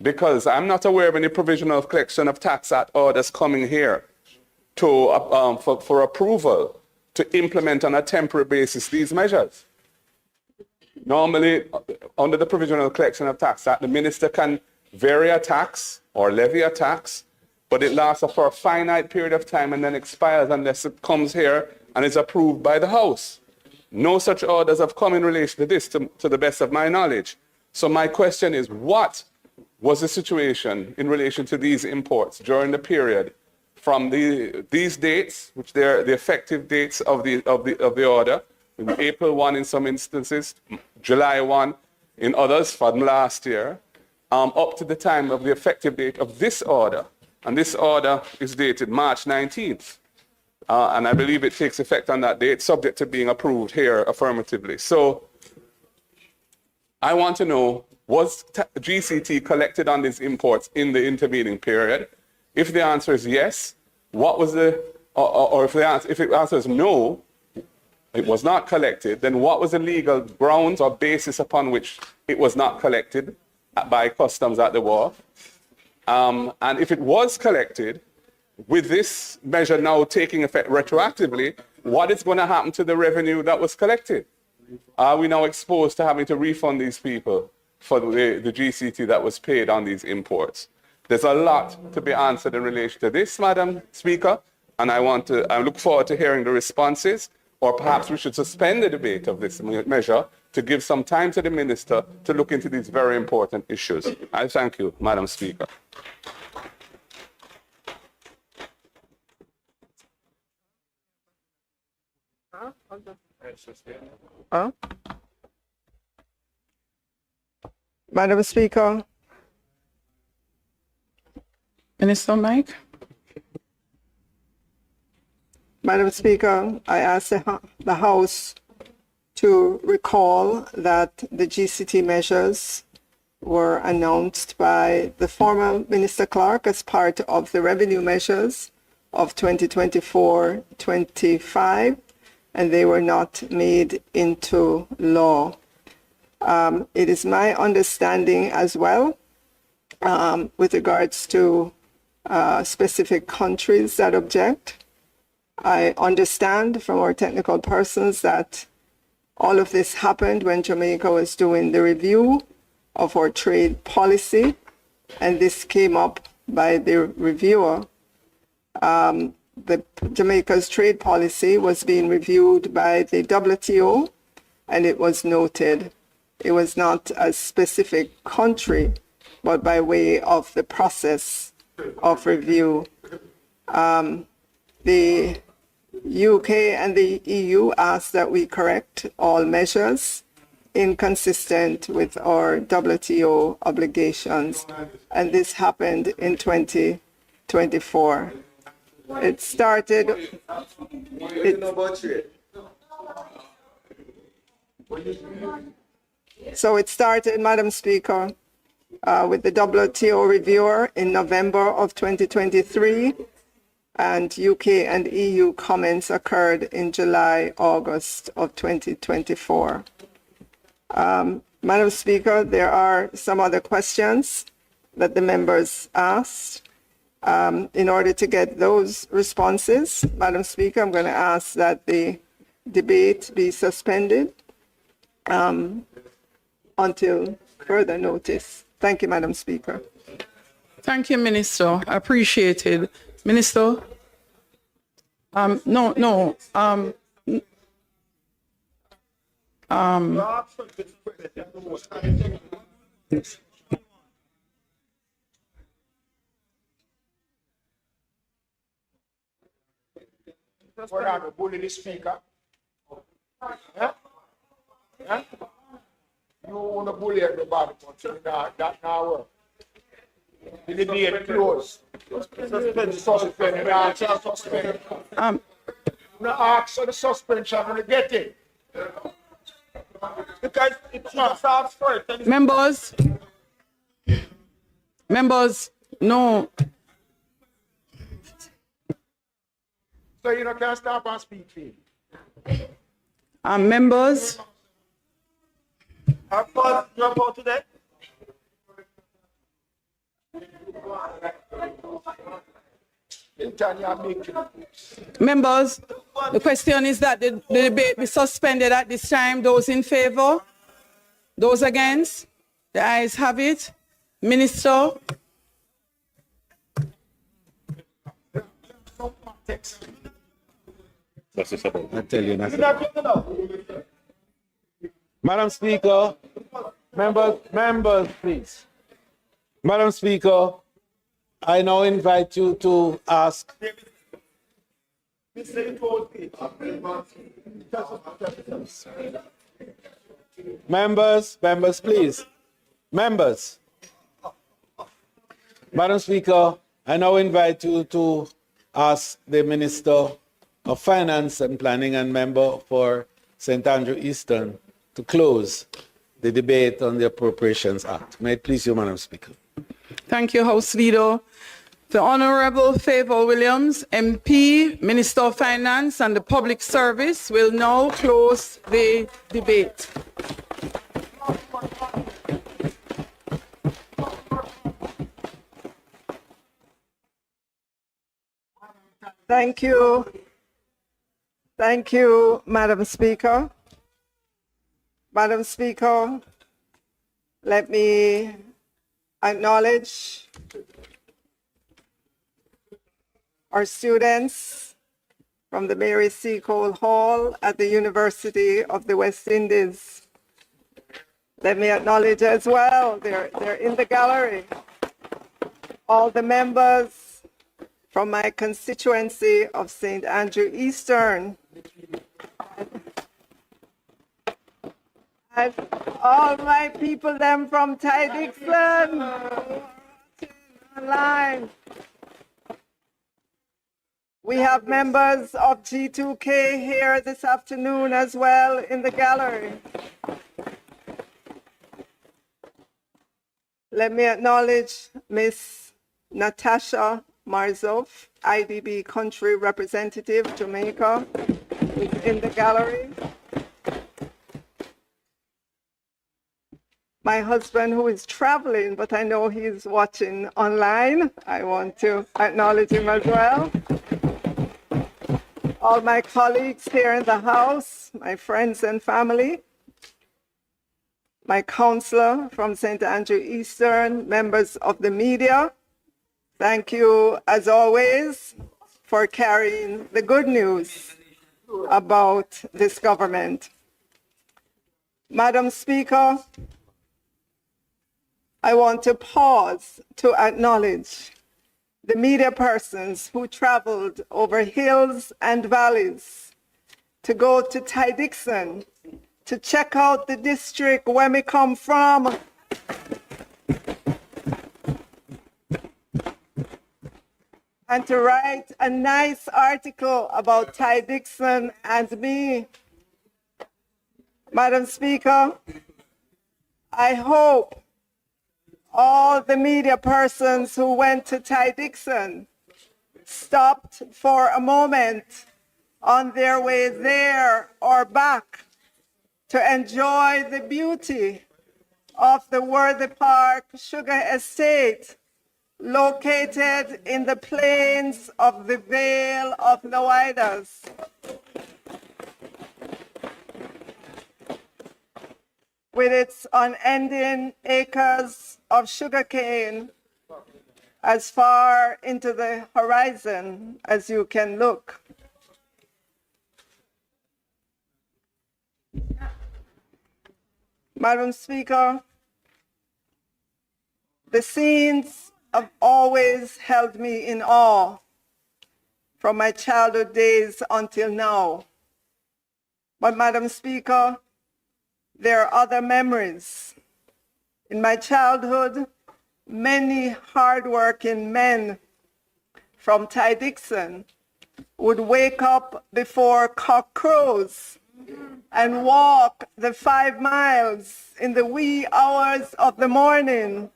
Because I'm not aware of any provisional collection of tax act orders coming here to, for approval to implement on a temporary basis these measures. Normally, under the provisional collection of tax act, the minister can vary a tax or levy a tax, but it lasts for a finite period of time and then expires unless it comes here and is approved by the House. No such orders have come in relation to this, to the best of my knowledge. So my question is, what was the situation in relation to these imports during the period from these dates, which they're the effective dates of the order, April 1 in some instances, July 1 in others from last year, up to the time of the effective date of this order. And this order is dated March 19th. And I believe it takes effect on that date, subject to being approved here affirmatively. So I want to know, was GCT collected on these imports in the intervening period? If the answer is yes, what was the, or if the answer is no, it was not collected, then what was the legal grounds or basis upon which it was not collected by customs at the wharf? And if it was collected, with this measure now taking effect retroactively, what is going to happen to the revenue that was collected? Are we now exposed to having to refund these people for the GCT that was paid on these imports? There's a lot to be answered in relation to this, Madam Speaker, and I look forward to hearing the responses, or perhaps we should suspend the debate of this measure to give some time to the Minister to look into these very important issues. I thank you, Madam Speaker. Madam Speaker. Minister Mike? Madam Speaker, I ask the House to recall that the GCT measures were announced by the former Minister Clark as part of the revenue measures of 2024-25, and they were not made into law. It is my understanding as well, with regards to specific countries that object. I understand from our technical persons that all of this happened when Jamaica was doing the review of our trade policy, and this came up by the reviewer. Jamaica's trade policy was being reviewed by the WTO, and it was noted it was not a specific country, but by way of the process of review. The UK and the EU asked that we correct all measures inconsistent with our WTO obligations, and this happened in 2024. It started. So it started, Madam Speaker, with the WTO reviewer in November of 2023, and UK and EU comments occurred in July, August of 2024. Madam Speaker, there are some other questions that the members asked. In order to get those responses, Madam Speaker, I'm going to ask that the debate be suspended until further notice. Thank you, Madam Speaker. Thank you, Minister. I appreciate it. Minister? We're not going to bully the speaker. Yeah? Yeah? You want to bully everybody, but that now work. The debate closed. Suspend. You answer suspend. You ask for the suspension and you get it. Because it's not soft first. Members, no. So you can't stop and speak for you. Members. Have fun. Jump out today. Members, the question is that the debate be suspended at this time. Those in favor? Those against? The ayes have it. Minister? I tell you nothing. Madam Speaker, members, please. Madam Speaker, I now invite you to ask. Members, please. Members. Madam Speaker, I now invite you to ask the Minister of Finance and Planning and member for St. Andrew Eastern to close the debate on the Appropriations Act. May it please you, Madam Speaker. Thank you, House Leader. The Honorable Fayval Williams, MP, Minister of Finance and the Public Service, will now close the debate. Thank you. Thank you, Madam Speaker. Madam Speaker, let me acknowledge our students from the Mary C. Cole Hall at the University of the West Indies. Let me acknowledge as well, they're in the gallery, all the members from my constituency of St. Andrew Eastern, and all my people them from Ty Dixon online. We have members of G2K here this afternoon as well in the gallery. Let me acknowledge Miss Natasha Marzov, IDB Country Representative, Jamaica, is in the gallery. My husband, who is traveling, but I know he's watching online. I want to acknowledge him as well. All my colleagues here in the House, my friends and family, my counselor from St. Andrew Eastern, members of the media, thank you, as always, for carrying the good news about this government. Madam Speaker, I want to pause to acknowledge the media persons who traveled over hills and valleys to go to Ty Dixon to check out the district where we come from. And to write a nice article about Ty Dixon and me. Madam Speaker, I hope all the media persons who went to Ty Dixon stopped for a moment on their way there or back to enjoy the beauty of the Worthy Park Sugar Estate located in the plains of the Vale of Loidas. With its unending acres of sugarcane as far into the horizon as you can look. Madam Speaker, the scenes have always held me in awe from my childhood days until now. But Madam Speaker, there are other memories. In my childhood, many hardworking men from Ty Dixon would wake up before cock crows and walk the 5 miles in the wee hours of the morning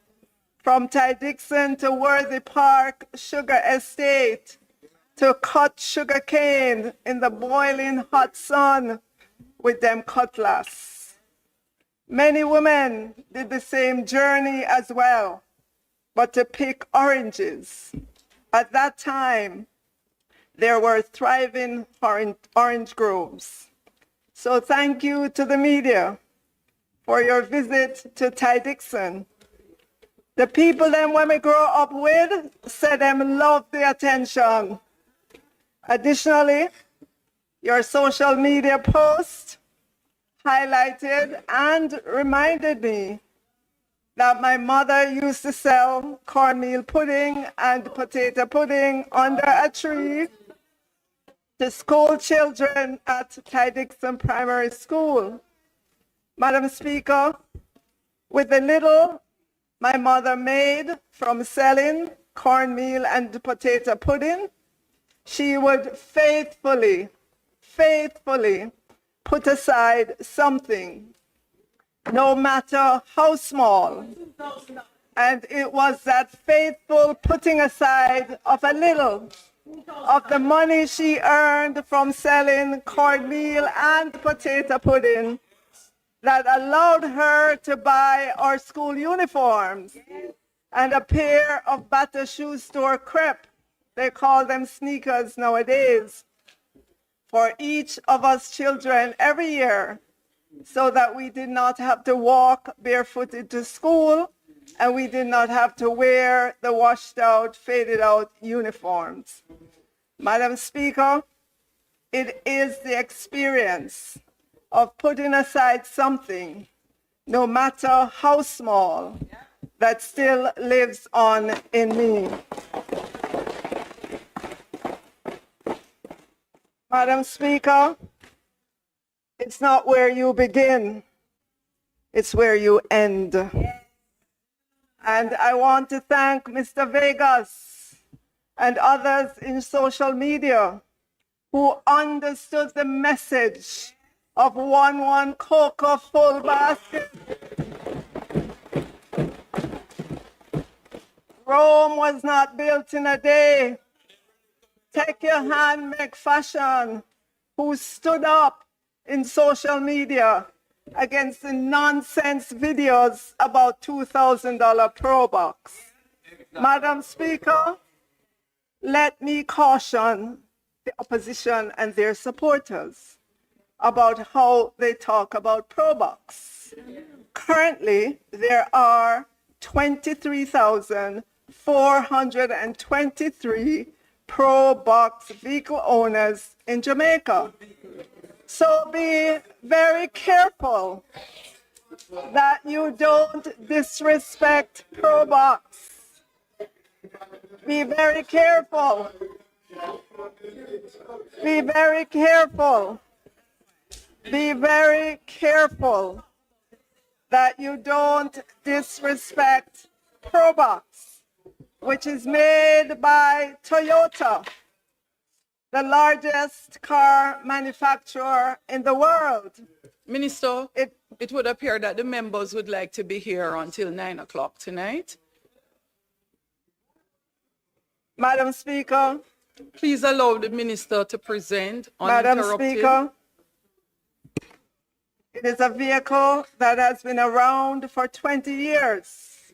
from Ty Dixon to Worthy Park Sugar Estate to cut sugar cane in the boiling hot sun with them cutlass. Many women did the same journey as well, but to pick oranges. At that time, there were thriving orange groves. So thank you to the media for your visit to Ty Dixon. The people them when we grow up with said them love the attention. Additionally, your social media post highlighted and reminded me that my mother used to sell cornmeal pudding and potato pudding under a tree to school children at Ty Dixon Primary School. Madam Speaker, with the little my mother made from selling cornmeal and potato pudding, she would faithfully put aside something, no matter how small. And it was that faithful putting aside of a little of the money she earned from selling cornmeal and potato pudding that allowed her to buy our school uniforms and a pair of Batter Shoe Store crepe, they call them sneakers nowadays, for each of us children every year, so that we did not have to walk barefooted to school and we did not have to wear the washed out, faded out uniforms. Madam Speaker, it is the experience of putting aside something, no matter how small, that still lives on in me. Madam Speaker, it's not where you begin, it's where you end. And I want to thank Mr. Vegas and others in social media who understood the message of 1 cocoa full basket. Rome was not built in a day. Take your hand, make fashion, who stood up in social media against the nonsense videos about $2,000 Pro Box. Madam Speaker, let me caution the opposition and their supporters about how they talk about Pro Box. Currently, there are 23,423 Pro Box vehicle owners in Jamaica. So be very careful that you don't disrespect Pro Box. Be very careful. Be very careful. Be very careful that you don't disrespect Pro Box, which is made by Toyota, the largest car manufacturer in the world. Minister, it would appear that the members would like to be here until 9 o'clock tonight. Madam Speaker. Please allow the minister to present Madam uninterrupted. Speaker, it is a vehicle that has been around for 20 years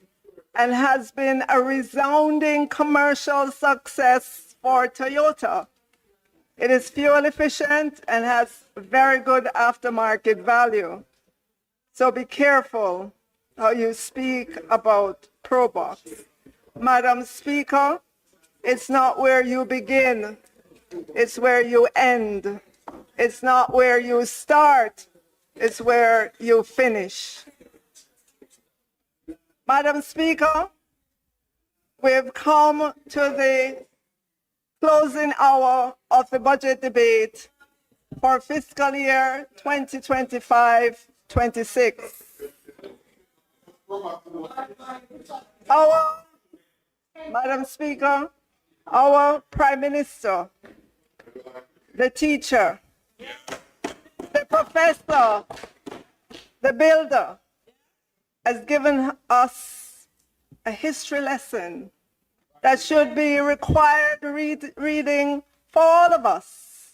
and has been a resounding commercial success for Toyota. It is fuel efficient and has very good aftermarket value. So be careful how you speak about Pro Box. Madam Speaker, it's not where you begin, it's where you end. It's not where you start, it's where you finish. Madam Speaker, we've come to the closing hour of the budget debate for fiscal year 2025-26. Madam Speaker, our Prime Minister, the teacher, the professor, the builder, has given us a history lesson that should be required reading for all of us,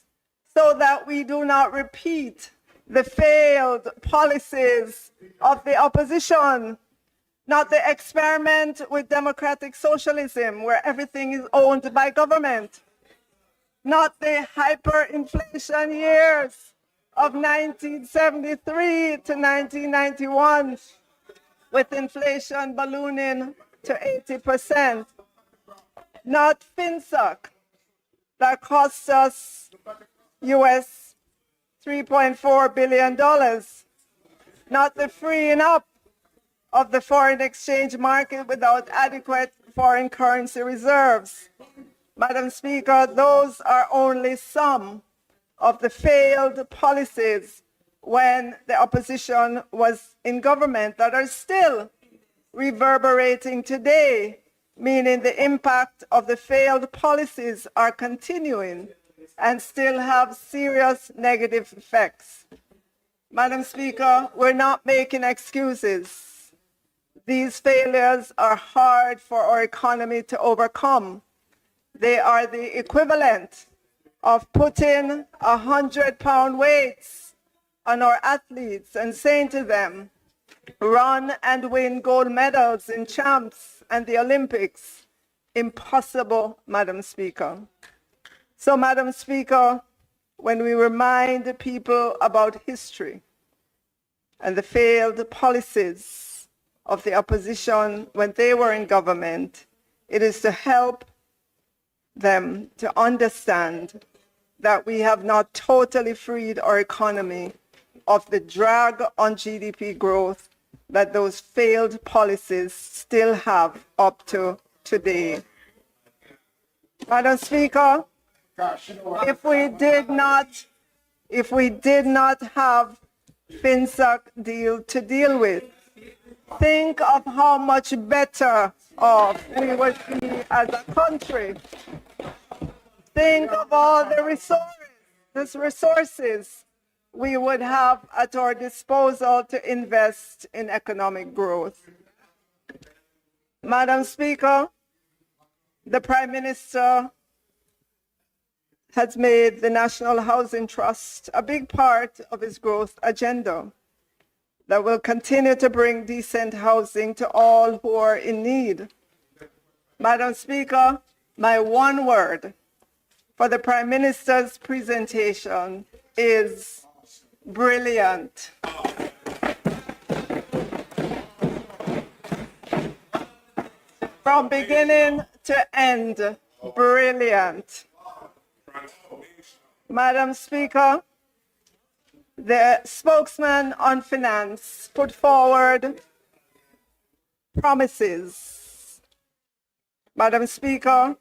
so that we do not repeat the failed policies of the opposition, not the experiment with democratic socialism where everything is owned by government, not the hyperinflation years of 1973 to 1991 with inflation ballooning to 80%, not FinSoc that cost us US $3.4 billion, not the freeing up of the foreign exchange market without adequate foreign currency reserves. Madam Speaker, those are only some of the failed policies when the opposition was in government that are still reverberating today, meaning the impact of the failed policies are continuing and still have serious negative effects. Madam Speaker, we're not making excuses. These failures are hard for our economy to overcome. They are the equivalent of putting 100-pound weights on our athletes and saying to them, run and win gold medals in champs and the Olympics. Impossible, Madam Speaker. So, Madam Speaker, when we remind people about history and the failed policies of the opposition when they were in government, it is to help them to understand that we have not totally freed our economy of the drag on GDP growth that those failed policies still have up to today. Madam Speaker, if we did not have FinSAC deal to deal with, think of how much better off we would be as a country. Think of all the resources we would have at our disposal to invest in economic growth. Madam Speaker, the Prime Minister has made the National Housing Trust a big part of his growth agenda that will continue to bring decent housing to all who are in need. Madam Speaker, my one word for the Prime Minister's presentation is brilliant. From beginning to end, brilliant. Madam Speaker, the spokesman on finance put forward promises. Madam Speaker,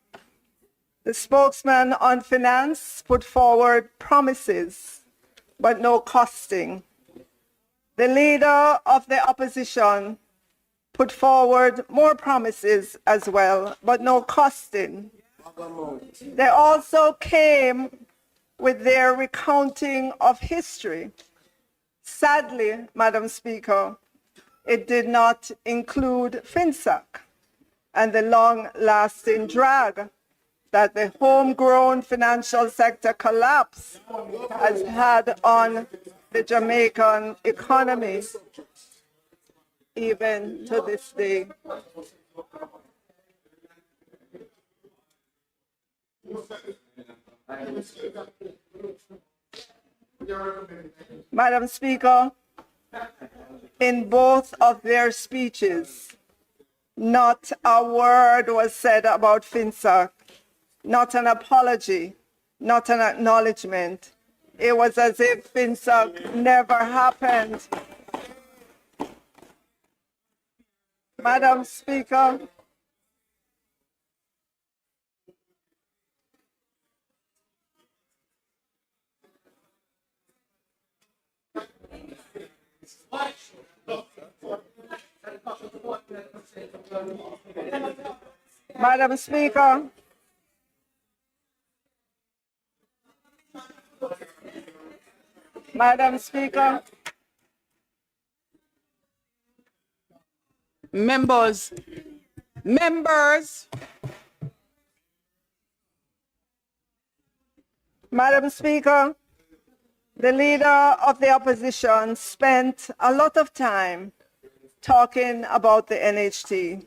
the spokesman on finance put forward promises, but no costing. The leader of the opposition put forward more promises as well, but no costing. They also came with their recounting of history. Sadly, Madam Speaker, it did not include FinSAC and the long-lasting drag that the homegrown financial sector collapse has had on the Jamaican economy, even to this day. Madam Speaker, in both of their speeches, not a word was said about FinSAC, not an apology, not an acknowledgement. It was as if FinSAC never happened. Madam Speaker, Madam Speaker, Madam Speaker, members, Madam Speaker, the leader of the opposition spent a lot of time talking about the NHT.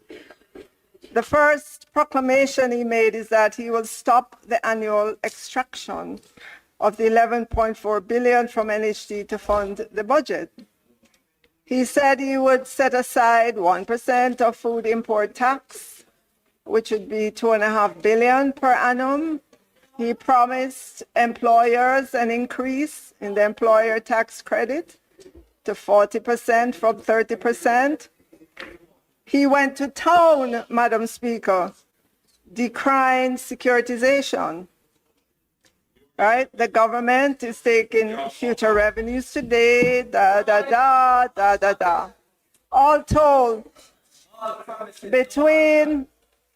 The first proclamation he made is that he will stop the annual extraction of the 11.4 billion from NHT to fund the budget. He said he would set aside 1% of food import tax, which would be 2.5 billion per annum. He promised employers an increase in the employer tax credit to 40% from 30%. He went to town, Madam Speaker, decrying securitization. Right? The government is taking future revenues today, All told, between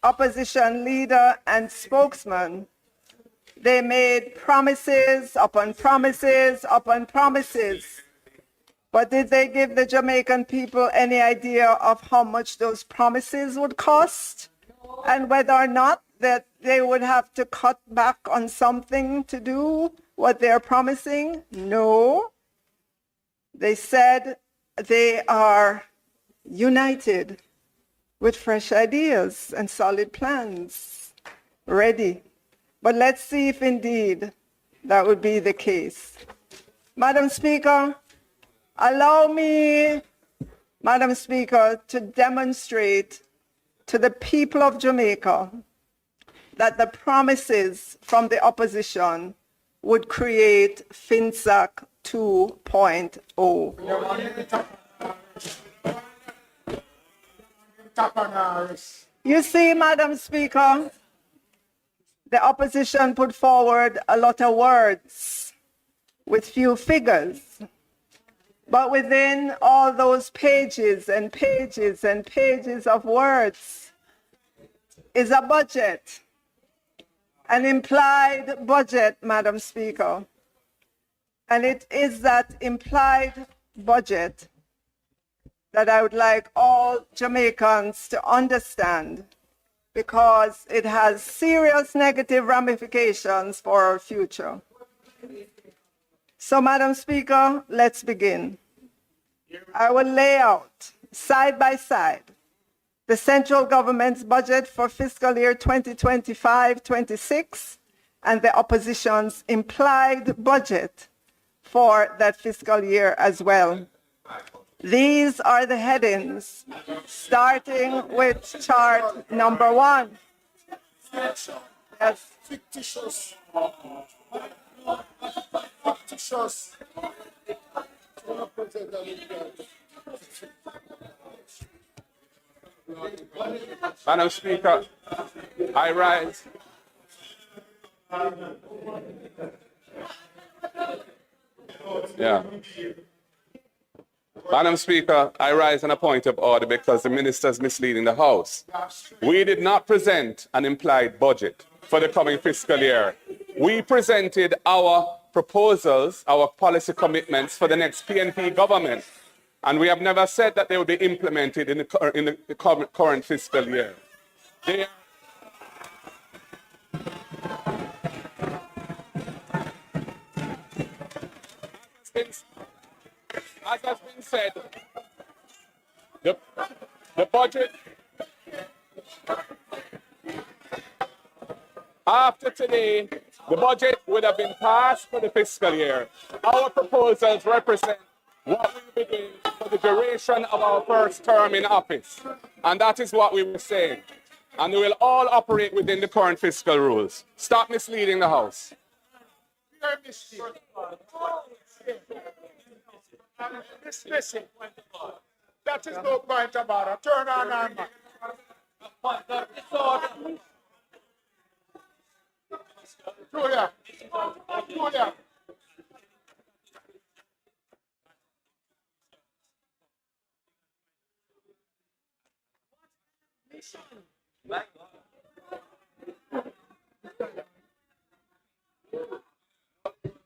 opposition leader and spokesman. They made promises upon promises upon promises. But did they give the Jamaican people any idea of how much those promises would cost? And whether or not that they would have to cut back on something to do what they're promising? No. They said they are united with fresh ideas and solid plans, ready. But let's see if indeed that would be the case. Madam Speaker, allow me, Madam Speaker, to demonstrate to the people of Jamaica that the promises from the opposition would create FinSAC 2.0. You see, Madam Speaker, the opposition put forward a lot of words with few figures. But within all those pages and pages and pages of words is a budget, an implied budget, Madam Speaker. And it is that implied budget that I would like all Jamaicans to understand, because it has serious negative ramifications for our future. So, Madam Speaker, let's begin. I will lay out, side by side, the central government's budget for fiscal year 2025-26 and the opposition's implied budget for that fiscal year as well. These are the headings, starting with chart number 1. Yes. Fictitious. Madam Speaker, I rise. Yeah. Madam Speaker, I rise on a point of order because the minister is misleading the House. We did not present an implied budget for the coming fiscal year. We presented our proposals, our policy commitments for the next PNP government. And we have never said that they will be implemented in the current fiscal year. They are as has been said, the budget, after today, the budget would have been passed for the fiscal year. Our proposals represent what we will be doing for the duration of our first term in office. And that is what we were saying. And we will all operate within the current fiscal rules. Stop misleading the House. Dismissing. That is no point about it. Turn on our mic. Julia. Julia.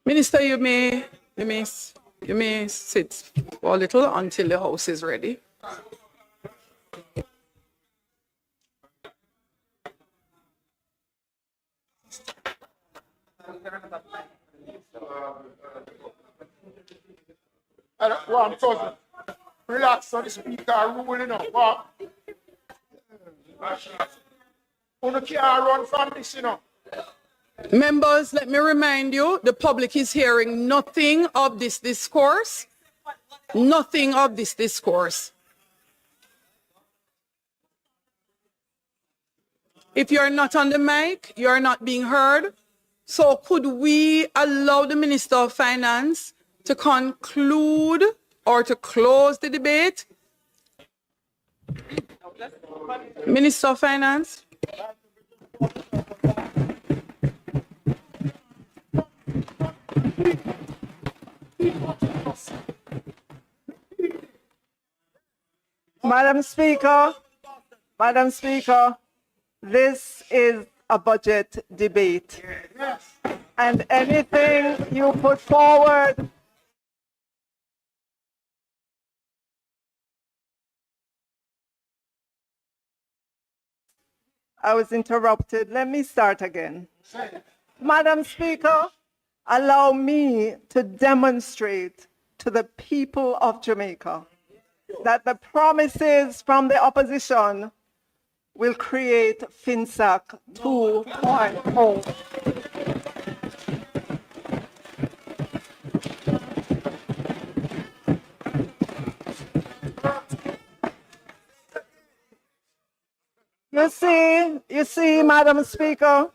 Minister, you may sit for a little until the House is ready. One cousin. Relax on the speaker ruling up. What? You can't run from this, you know. Members, let me remind you, the public is hearing nothing of this discourse. Nothing of this discourse. If you're not on the mic, you're not being heard. So could we allow the Minister of Finance to conclude or to close the debate? Minister of Finance. Madam Speaker, Madam Speaker, this is a budget debate. And anything you put forward I was interrupted. Let me start again. Madam Speaker, allow me to demonstrate to the people of Jamaica that the promises from the opposition will create FinSAC 2.0. You see, Madam Speaker,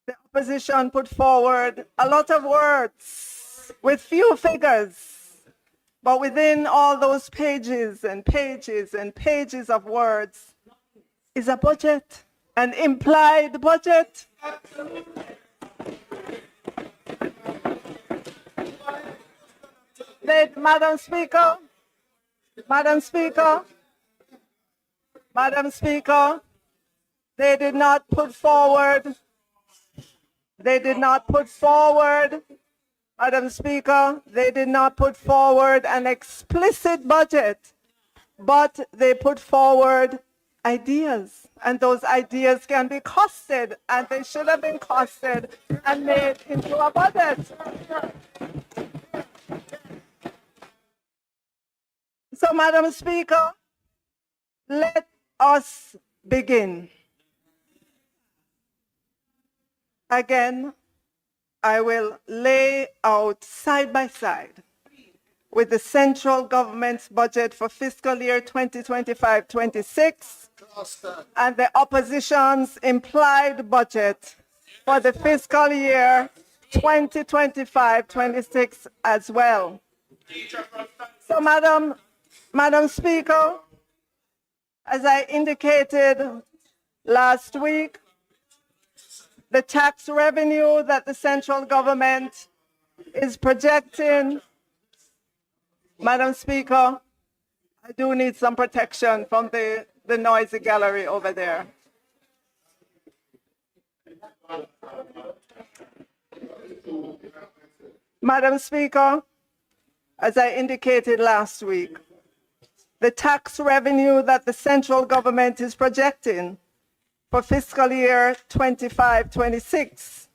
the opposition put forward a lot of words with few figures, but within all those pages and pages and pages of words is a budget, an implied budget. Madam Speaker, Madam Speaker, Madam Speaker, they did not put forward, Madam Speaker, they did not put forward an explicit budget, but they put forward ideas, and those ideas can be costed, and they should have been costed and made into a budget. So, Madam Speaker, let us begin. Again, I will lay out side by side with the central government's budget for fiscal year 2025-26 and the opposition's implied budget for the fiscal year 2025-26 as well. So, Madam Speaker, as I indicated last week, the tax revenue that the central government is projecting, Madam Speaker, I do need some protection from the noisy gallery over there. Madam Speaker, as I indicated last week, the tax revenue that the central government is projecting for fiscal year 25-26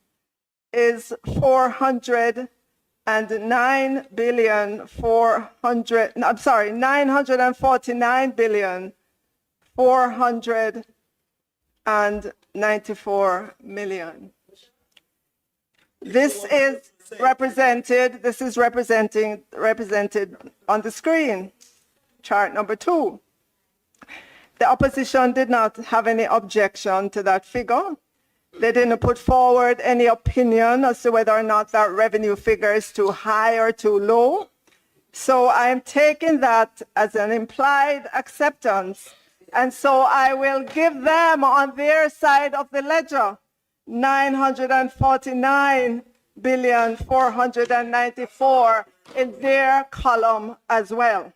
is 949 billion 494 million. This is represented on the screen, chart number 2. The opposition did not have any objection to that figure. They didn't put forward any opinion as to whether or not that revenue figure is too high or too low. So I'm taking that as an implied acceptance. And so I will give them on their side of the ledger 949 billion 494 in their column as well.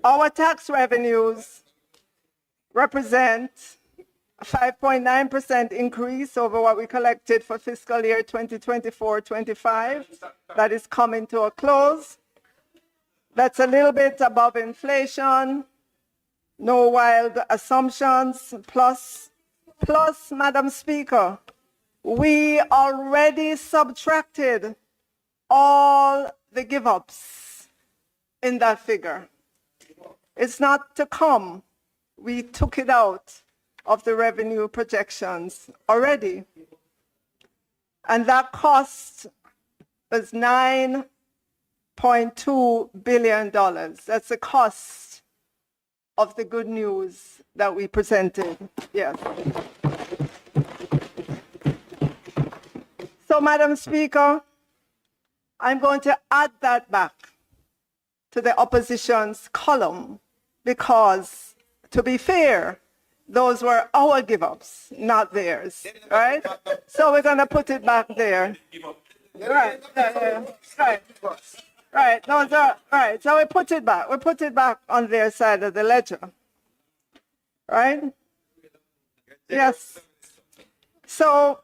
Our tax revenues represent a 5.9% increase over what we collected for fiscal year 2024-25. That is coming to a close. That's a little bit above inflation. No wild assumptions. Plus, Madam Speaker, we already subtracted all the give-ups in that figure. It's not to come. We took it out of the revenue projections already. And that cost was $9.2 billion. That's the cost of the good news that we presented. Yes. So, Madam Speaker, I'm going to add that back to the opposition's column because, to be fair, those were our give-ups, not theirs, right? So we're going to put it back there. Right, right. Those are right. So we put it back. We put it back on their side of the ledger. right? Yes. So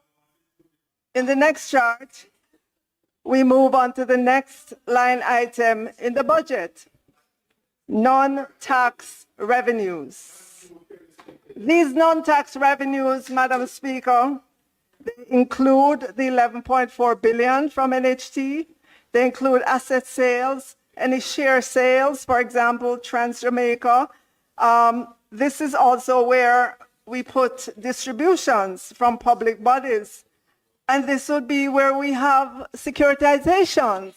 in the next chart, we move on to the next line item in the budget, non-tax revenues. These non-tax revenues, Madam Speaker, they include the 11.4 billion from NHT. They include asset sales, any share sales, for example, Trans-Jamaica. This is also where we put distributions from public bodies. And this would be where we have securitizations.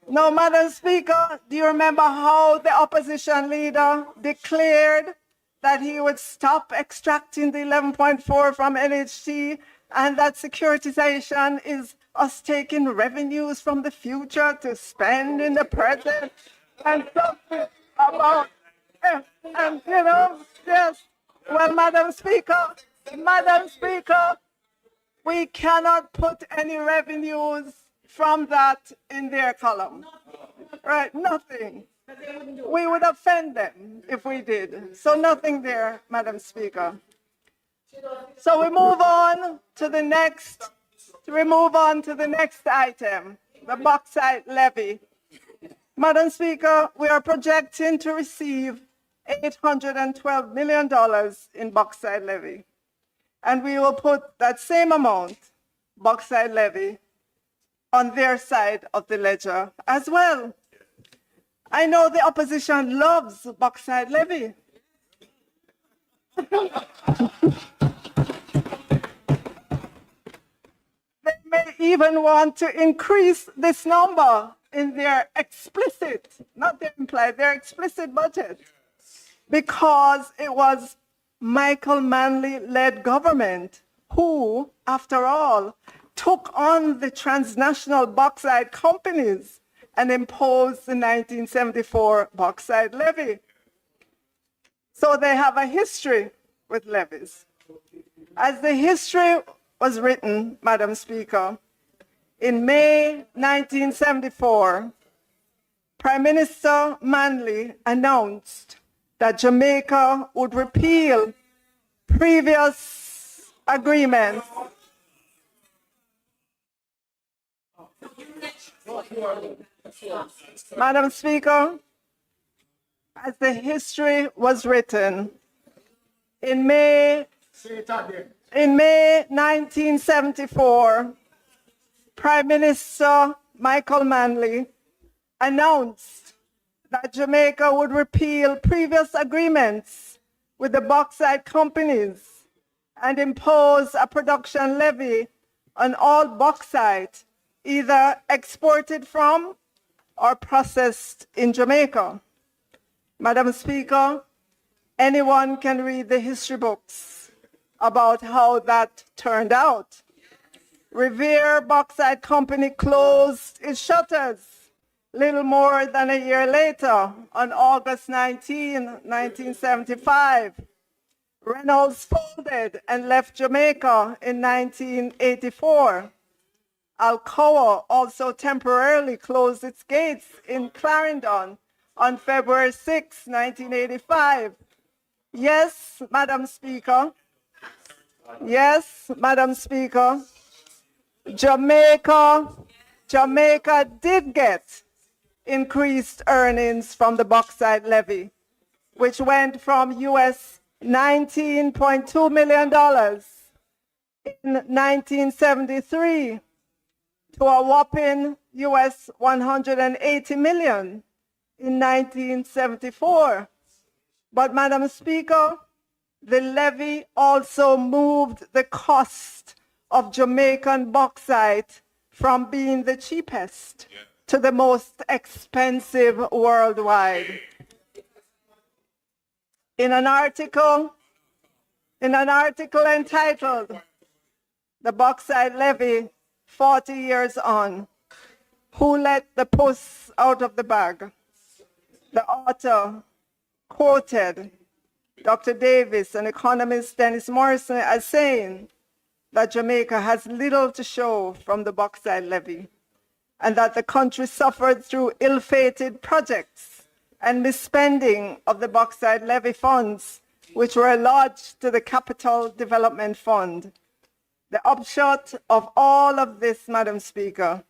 No, Madam Speaker, do you remember how the opposition leader declared that he would stop extracting the 11.4 from NHT and that securitization is us taking revenues from the future to spend in the present and something about, and you know, yes. Well, Madam Speaker, we cannot put any revenues from that in their column. Right, nothing. We would offend them if we did. So nothing there, Madam Speaker. So we move on to the next item, the bauxite levy. Madam Speaker, we are projecting to receive $812 million in bauxite levy. And we will put that same amount, bauxite levy, on their side of the ledger as well. I know the opposition loves bauxite levy. They may even want to increase this number in their explicit, not their implied, their explicit budget, because it was Michael Manley-led government who, after all, took on the transnational bauxite companies and imposed the 1974 bauxite levy. So they have a history with levies. As the history was written, Madam Speaker, in May 1974, Prime Minister Manley announced that Jamaica would repeal previous agreements Madam Speaker, as the history was written, in May 1974, Prime Minister Michael Manley announced that Jamaica would repeal previous agreements with the bauxite companies and impose a production levy on all bauxite either exported from or processed in Jamaica. Madam Speaker, anyone can read the history books about how that turned out. Revere Bauxite Company closed its shutters little more than a year later on August 19, 1975. Reynolds folded and left Jamaica in 1984. Alcoa also temporarily closed its gates in Clarendon on February 6, 1985. Yes, Madam Speaker. Yes, Madam Speaker. Jamaica did get increased earnings from the bauxite levy, which went from US $19.2 million in 1973 to a whopping US $180 million in 1974. But Madam Speaker, the levy also moved the cost of Jamaican bauxite from being the cheapest to the most expensive worldwide. In an article entitled "The Bauxite Levy 40 Years On, Who Let the Puss Out of the Bag?" the author quoted Dr. Davis and economist Dennis Morrison as saying that Jamaica has little to show from the bauxite levy and that the country suffered through ill-fated projects and misspending of the bauxite levy funds, which were lodged to the Capital Development Fund. The upshot of all of this, Madam Speaker,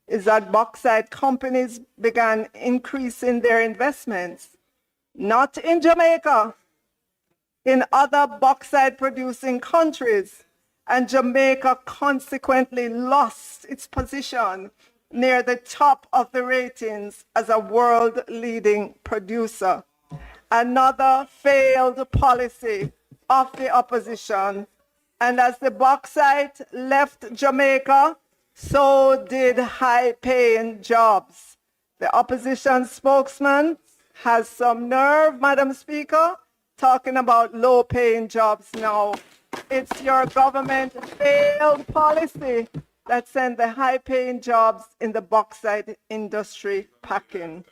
is that bauxite companies began increasing their investments, not in Jamaica, in other bauxite producing countries, and Jamaica consequently lost its position near the top of the ratings as a world leading producer. Another failed policy of the opposition, and as the bauxite left Jamaica, so did high-paying jobs. The opposition spokesman has some nerve, Madam Speaker, talking about low-paying jobs now. It's your government failed policy that sent the high-paying jobs in the bauxite industry packing.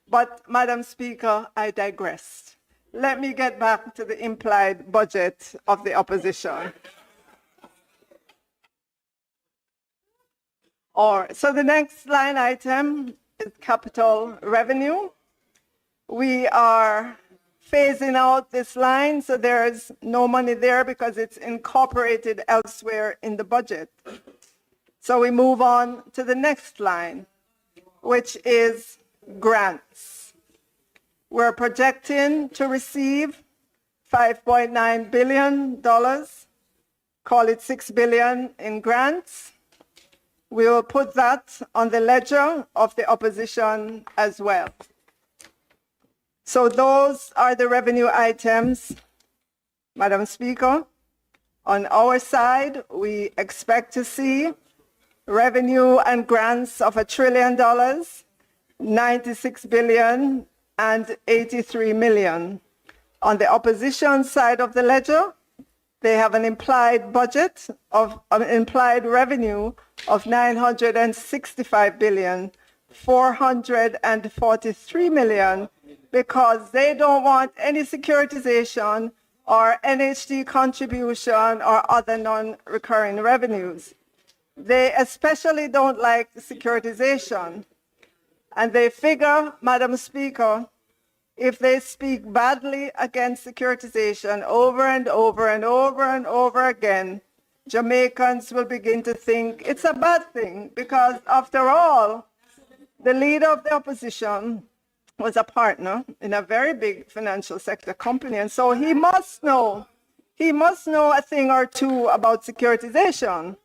But, Madam Speaker, I digressed. Let me get back to the implied budget of the opposition. So the next line item is capital revenue. We are phasing out this line, so there's no money there because it's incorporated elsewhere in the budget. So we move on to the next line, which is grants. We're projecting to receive $5.9 billion, call it $6 billion in grants. We will put that on the ledger of the opposition as well. So those are the revenue items, Madam Speaker. On our side, we expect to see revenue and grants of $1 trillion, 96 billion, and 83 million. On the opposition side of the ledger, they have an implied budget of an implied revenue of 965 billion, 443 million, because they don't want any securitization or NHD contribution or other non-recurring revenues. They especially don't like securitization. And they figure, Madam Speaker, if they speak badly against securitization over and over and over and over again, Jamaicans will begin to think it's a bad thing because, after all, the leader of the opposition was a partner in a very big financial sector company, and so he must know a thing or two about securitization.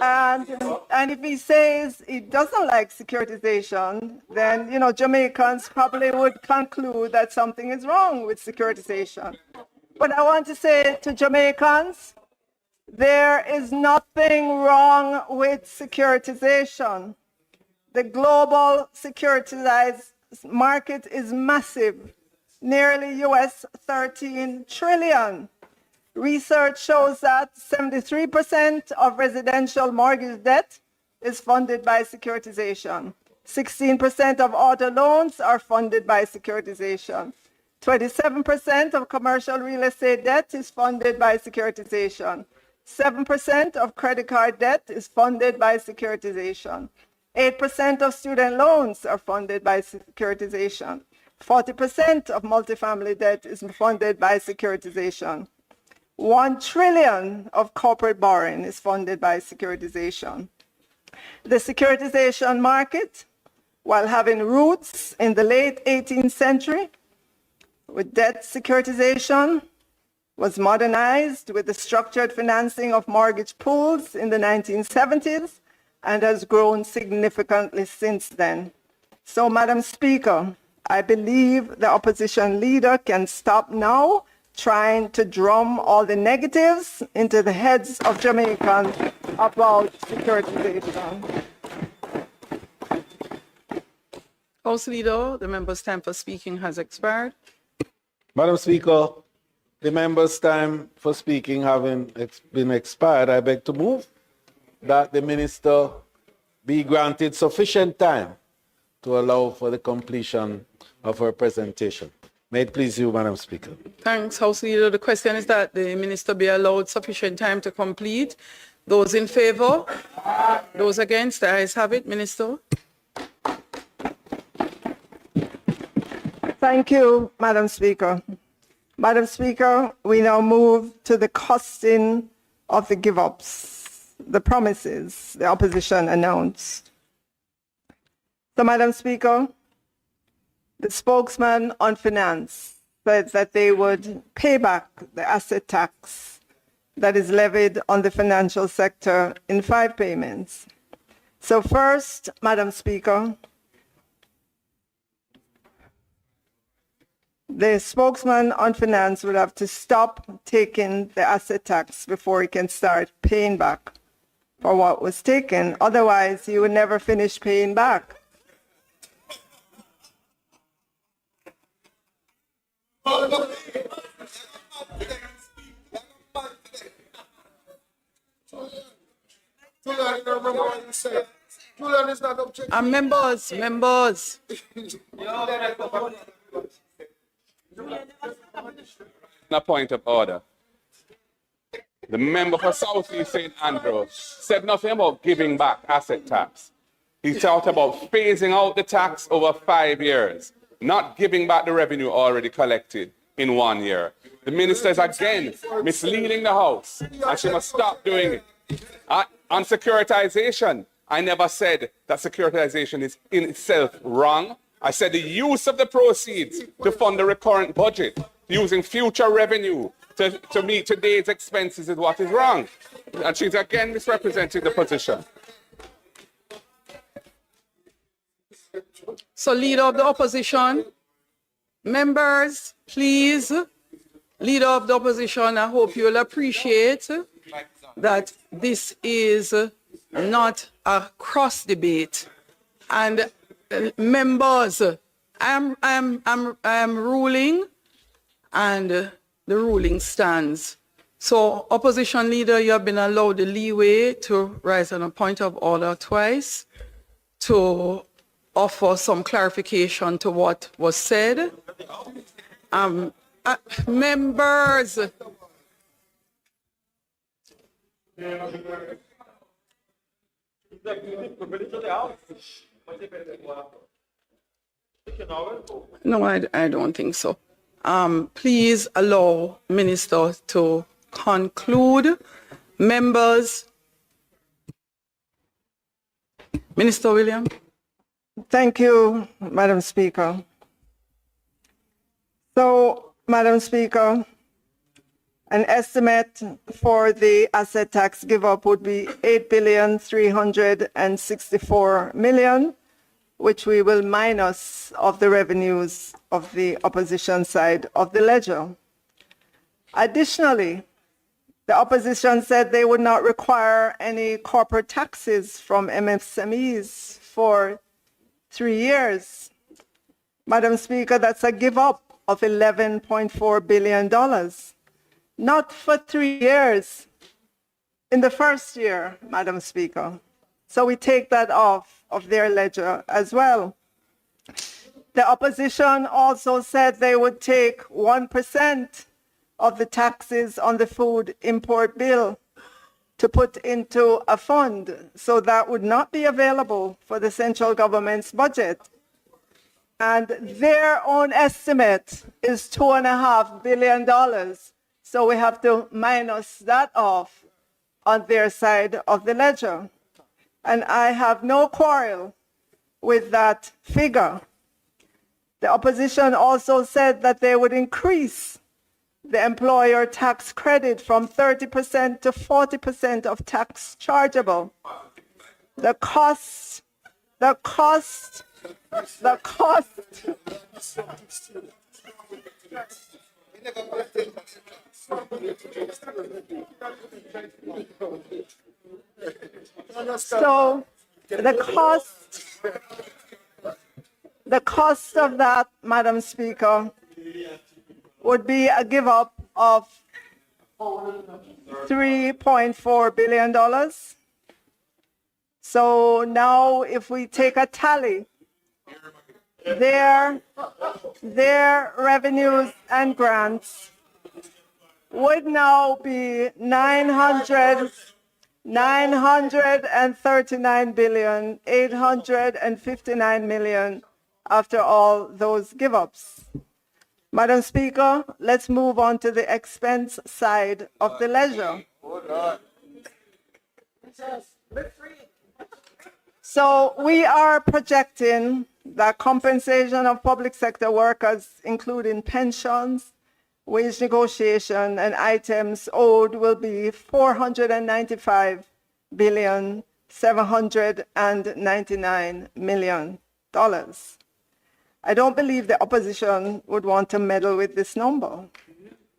And if he says he doesn't like securitization, then, Jamaicans probably would conclude that something is wrong with securitization. But I want to say to Jamaicans, there is nothing wrong with securitization. The global securitized market is massive, nearly US 13 trillion. Research shows that 73% of residential mortgage debt is funded by securitization. 16% of auto loans are funded by securitization. 27% of commercial real estate debt is funded by securitization. 7% of credit card debt is funded by securitization. 8% of student loans are funded by securitization. 40% of multifamily debt is funded by securitization. 1 trillion of corporate borrowing is funded by securitization. The securitization market, while having roots in the late 18th century, with debt securitization, was modernized with the structured financing of mortgage pools in the 1970s and has grown significantly since then. So, Madam Speaker, I believe the opposition leader can stop now trying to drum all the negatives into the heads of Jamaicans about securitization. House Leader, the member's time for speaking has expired. Madam Speaker, the member's time for speaking having been expired, I beg to move that the minister be granted sufficient time to allow for the completion of her presentation. May it please you, Madam Speaker. Thanks, House Leader. The question is that the minister be allowed sufficient time to complete. Those in favor? Those against? The ayes have it, Minister. Thank you, Madam Speaker. Madam Speaker, we now move to the costing of the give-ups, the promises the opposition announced. So, Madam Speaker, the spokesman on finance said that they would pay back the asset tax that is levied on the financial sector in 5 payments. So first, Madam Speaker, the spokesman on finance would have to stop taking the asset tax before he can start paying back for what was taken. Otherwise, he would never finish paying back. Members. A point of order. The member for South East St. Andrews said nothing about giving back asset tax. He talked about phasing out the tax over 5 years, not giving back the revenue already collected in 1 year. The minister is again misleading the House, and she must stop doing it. On securitization, I never said that securitization is in itself wrong. I said the use of the proceeds to fund the recurrent budget, using future revenue to meet today's expenses is what is wrong. And she's again misrepresenting the position. So, Leader of the Opposition, members, please, Leader of the Opposition, I hope you'll appreciate that this is not a cross debate. And members, I'm ruling, and the ruling stands. So, Opposition Leader, you have been allowed the leeway to rise on a point of order twice to offer some clarification to what was said. Members. No, I don't think so. Please allow Minister to conclude. Members. Minister William. Thank you, Madam Speaker. So, Madam Speaker, an estimate for the asset tax give-up would be $8,364,000,000, which we will minus of the revenues of the opposition side of the ledger. Additionally, the opposition said they would not require any corporate taxes from MSMEs for 3 years. Madam Speaker, that's a give-up of $11.4 billion. Not for 3 years, in the first year, Madam Speaker. So we take that off of their ledger as well. The opposition also said they would take 1% of the taxes on the food import bill to put into a fund, so that would not be available for the central government's budget. And their own estimate is $2.5 billion. So we have to minus that off on their side of the ledger. And I have no quarrel with that figure. The opposition also said that they would increase the employer tax credit from 30% to 40% of tax chargeable. The cost. So the cost of that, Madam Speaker, would be a give up of $3.4 billion. So now if we take a tally, their revenues and grants would now be $939,859,000,000 after all those give-ups. Madam Speaker, let's move on to the expense side of the ledger. So we are projecting that compensation of public sector workers, including pensions, wage negotiation, and items owed will be $495,799,000,000. I don't believe the opposition would want to meddle with this number,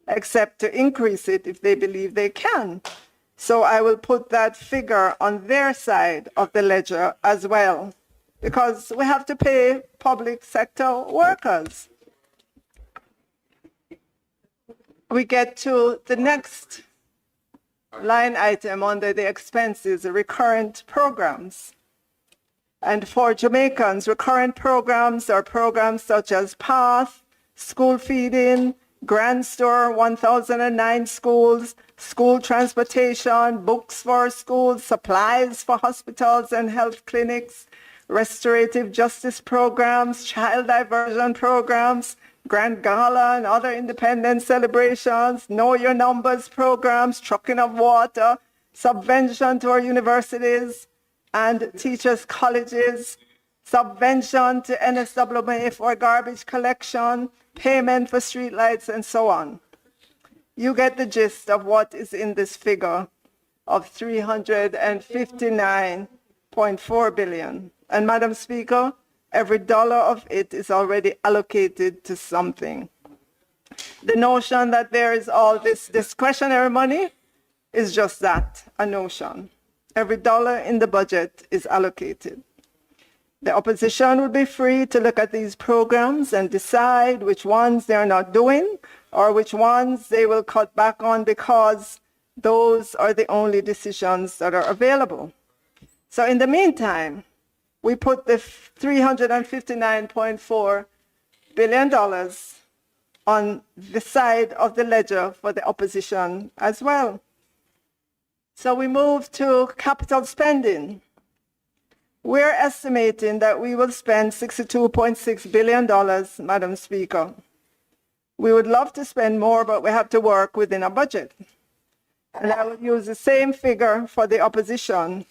except to increase it if they believe they can. So I will put that figure on their side of the ledger as well, because we have to pay public sector workers. We get to the next line item under the expenses, recurrent programs. And for Jamaicans, recurrent programs are programs such as PATH, school feeding, Grand Store, 1009 schools, school transportation, books for schools, supplies for hospitals and health clinics, restorative justice programs, child diversion programs, Grand Gala and other independence celebrations, Know Your Numbers programs, trucking of water, subvention to our universities and teachers' colleges, subvention to NSWA for garbage collection, payment for streetlights, and so on. You get the gist of what is in this figure of $359.4 billion. And Madam Speaker, every dollar of it is already allocated to something. The notion that there is all this discretionary money is just that, a notion. Every dollar in the budget is allocated. The opposition would be free to look at these programs and decide which ones they're not doing or which ones they will cut back on because those are the only decisions that are available. So in the meantime, we put the $359.4 billion on the side of the ledger for the opposition as well. So we move to capital spending. We're estimating that we will spend $62.6 billion, Madam Speaker. We would love to spend more, but we have to work within a budget. And I will use the same figure for the opposition.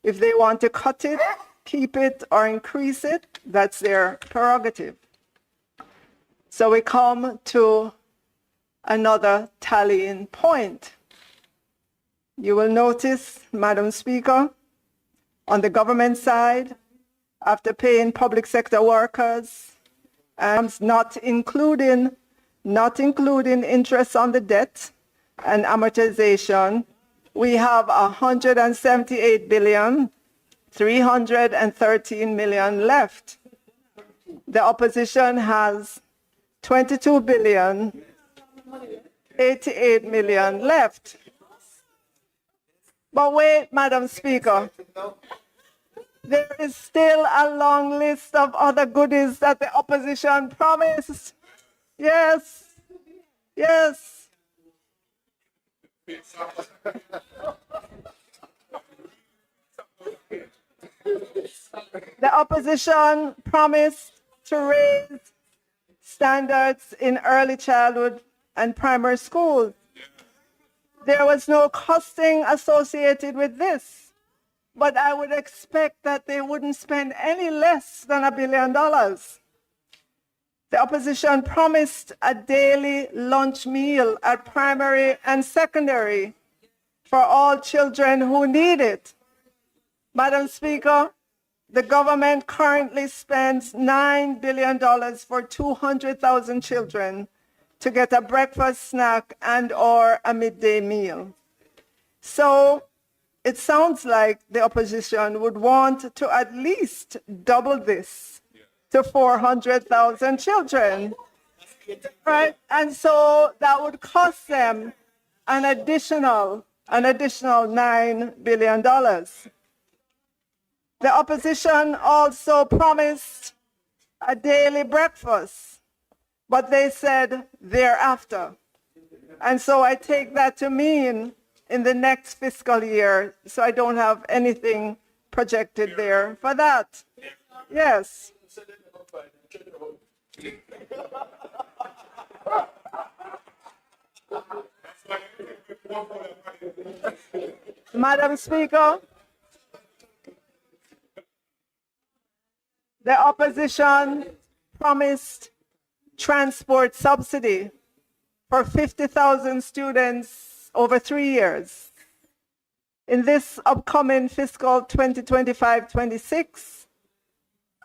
If they want to cut it, keep it, or increase it, that's their prerogative. So we come to another tallying point. You will notice, Madam Speaker, on the government side, after paying public sector workers, and not including interest on the debt and amortization, we have $178,313,000,000 left. The opposition has $22,088,000,000 left. But wait, Madam Speaker, there is still a long list of other goodies that the opposition promised. Yes, yes. The opposition promised to raise standards in early childhood and primary schools. There was no costing associated with this, but I would expect that they wouldn't spend any less than $1 billion. The opposition promised a daily lunch meal at primary and secondary for all children who need it. Madam Speaker, the government currently spends $9 billion for 200,000 children to get a breakfast snack and or a midday meal. So it sounds like the opposition would want to at least double this to 400,000 children, right? And so that would cost them an additional $9 billion. The opposition also promised a daily breakfast, but they said thereafter. And so I take that to mean in the next fiscal year, so I don't have anything projected there for that. Yes. Madam Speaker, the opposition promised transport subsidy for 50,000 students over 3 years. In this upcoming fiscal 2025-26,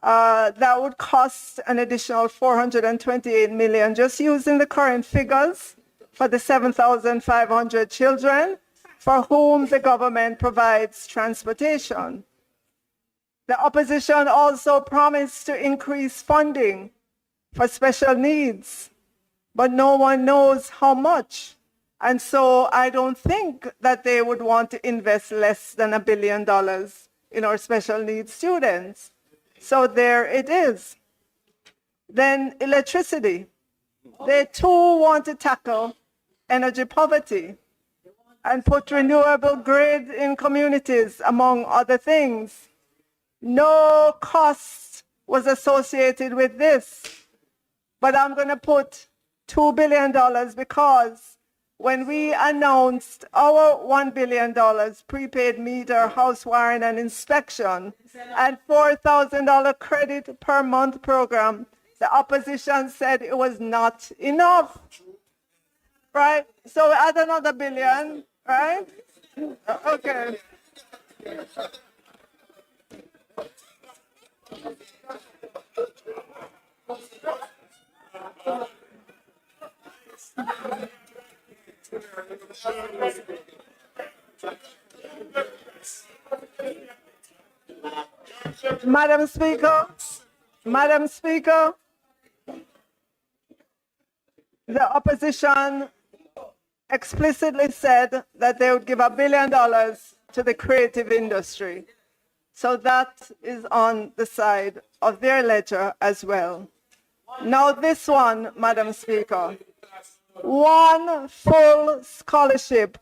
that would cost an additional 428 million, just using the current figures for the 7,500 children for whom the government provides transportation. The opposition also promised to increase funding for special needs, but no one knows how much. And so I don't think that they would want to invest less than $1 billion in our special needs students. So there it is. Then electricity. They too want to tackle energy poverty and put renewable grid in communities, among other things. No cost was associated with this, but I'm going to put $2 billion because when we announced our $1 billion prepaid meter, house wiring and inspection and $4,000 credit per month program, the opposition said it was not enough, right? So add another billion, right? Okay. Madam Speaker, the opposition explicitly said that they would give $1 billion to the creative industry. So that is on the side of their ledger as well. Now this one, Madam Speaker, one full scholarship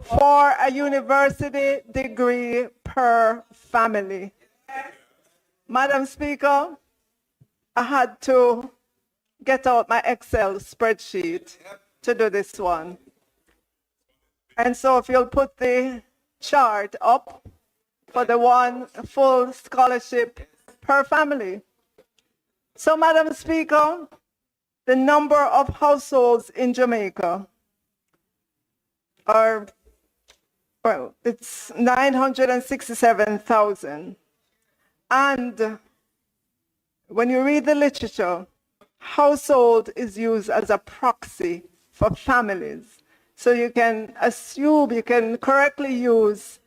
for a university degree per family. Madam Speaker, I had to get out my Excel spreadsheet to do this one. And so if you'll put the chart up for the one full scholarship per family. So, Madam Speaker, the number of households in Jamaica are, well, it's 967,000. And when you read the literature, household is used as a proxy for families. So you can assume, you can correctly use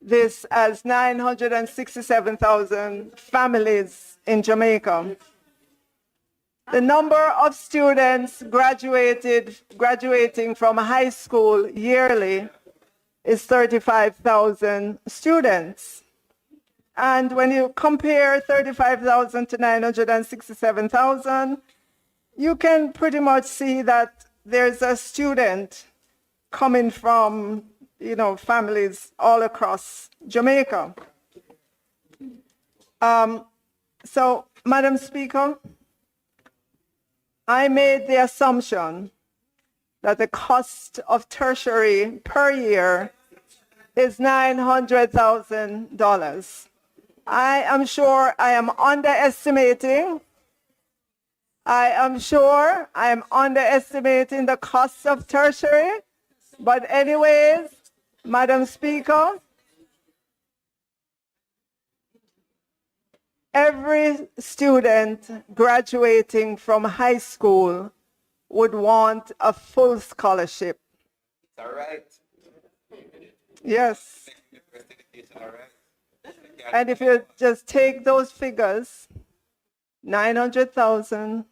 this as 967,000 families in Jamaica. The number of students graduating from high school yearly is 35,000 students. And when you compare 35,000 to 967,000, you can pretty much see that there's a student coming from, families all across Jamaica. So, Madam Speaker, I made the assumption that the cost of tertiary per year is $900,000. I am sure I am underestimating. I am sure I am underestimating the cost of tertiary. But anyways, Madam Speaker, every student graduating from high school would want a full scholarship. All right. Yes. All right. And if you just take those figures, 900,000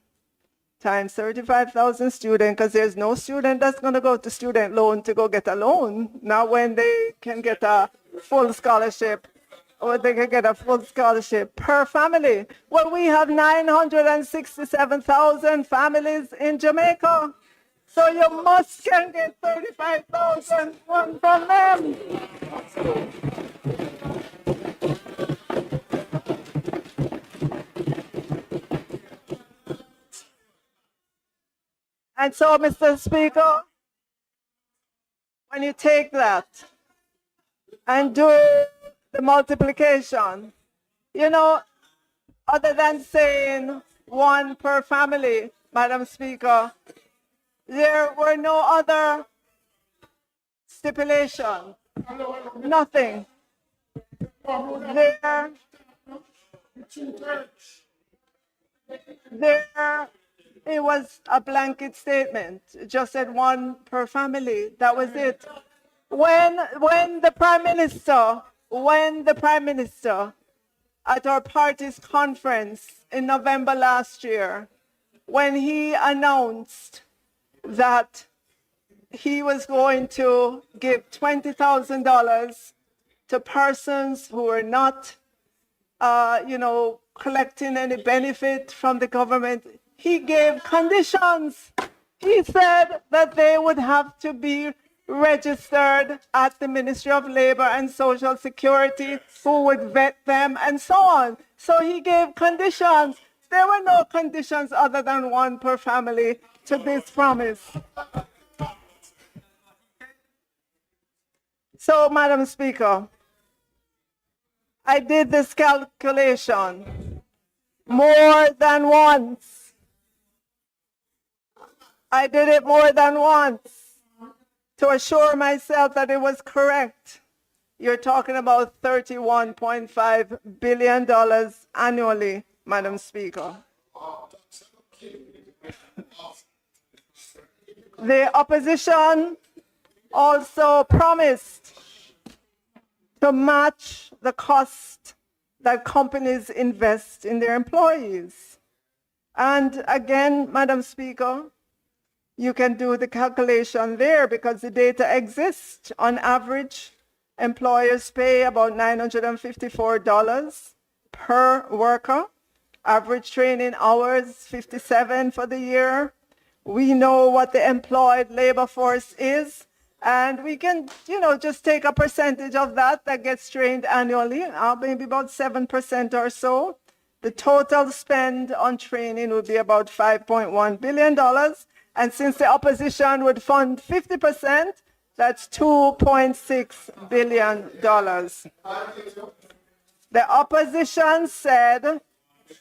times 35,000 students, because there's no student that's going to go to student loan to go get a loan. Not when they can get a full scholarship, or they can get a full scholarship per family. Well, we have 967,000 families in Jamaica. So you must can get 35,000 from them. And so, Mr. Speaker, when you take that and do the multiplication, you know, other than saying one per family, Madam Speaker, there were no other stipulations, nothing. There, it was a blanket statement. It just said one per family. That was it. When the Prime Minister at our party's conference in November last year, when he announced that he was going to give $20,000 to persons who were not, collecting any benefit from the government, he gave conditions. He said that they would have to be registered at the Ministry of Labor and Social Security, who would vet them and so on. So he gave conditions. There were no conditions other than one per family to this promise. So, Madam Speaker, I did this calculation more than once. I did it more than once to assure myself that it was correct. You're talking about $31.5 billion annually, Madam Speaker. The opposition also promised to match the cost that companies invest in their employees. And again, Madam Speaker, you can do the calculation there because the data exists. On average, employers pay about $954 per worker. Average training hours, 57 for the year. We know what the employed labor force is. And we can, just take a percentage of that gets trained annually, maybe about 7% or so. The total spend on training would be about $5.1 billion. And since the opposition would fund 50%, that's $2.6 billion. The opposition said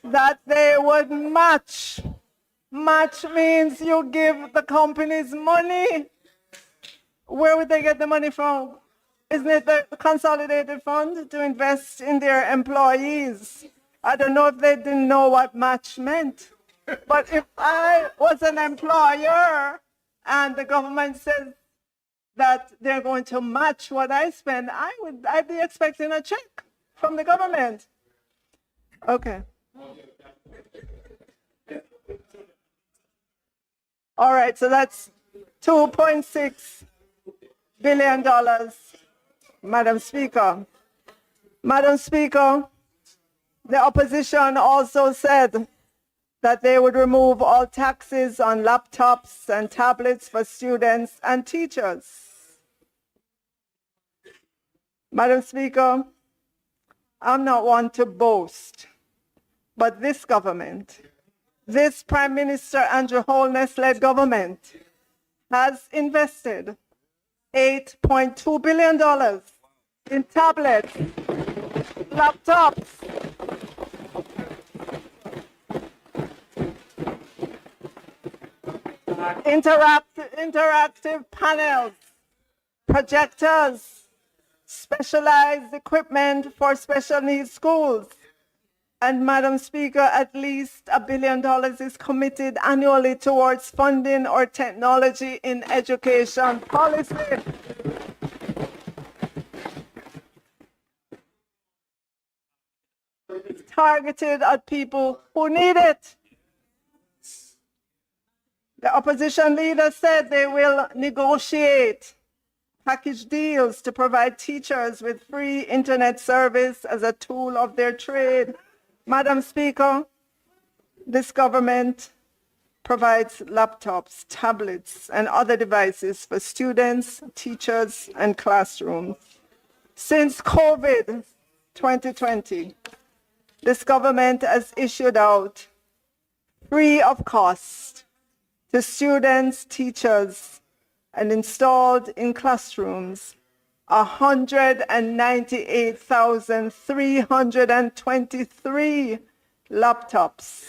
that they would match. Match means you give the companies money. Where would they get the money from? Isn't it the consolidated fund to invest in their employees? I don't know if they didn't know what match meant. But if I was an employer and the government says that they're going to match what I spend, I'd be expecting a check from the government. Okay. All right, so that's $2.6 billion, Madam Speaker. Madam Speaker, the opposition also said that they would remove all taxes on laptops and tablets for students and teachers. Madam Speaker, I'm not one to boast, but this government, this Prime Minister Andrew Holness-led government, has invested $8.2 billion in tablets, laptops, interactive panels, projectors, specialized equipment for special needs schools. And Madam Speaker, at least $1 billion is committed annually towards funding our technology in education policy. It's targeted at people who need it. The opposition leader said they will negotiate package deals to provide teachers with free internet service as a tool of their trade. Madam Speaker, this government provides laptops, tablets, and other devices for students, teachers, and classrooms. Since COVID 2020, this government has issued out free of cost to students, teachers, and installed in classrooms 198,323 laptops,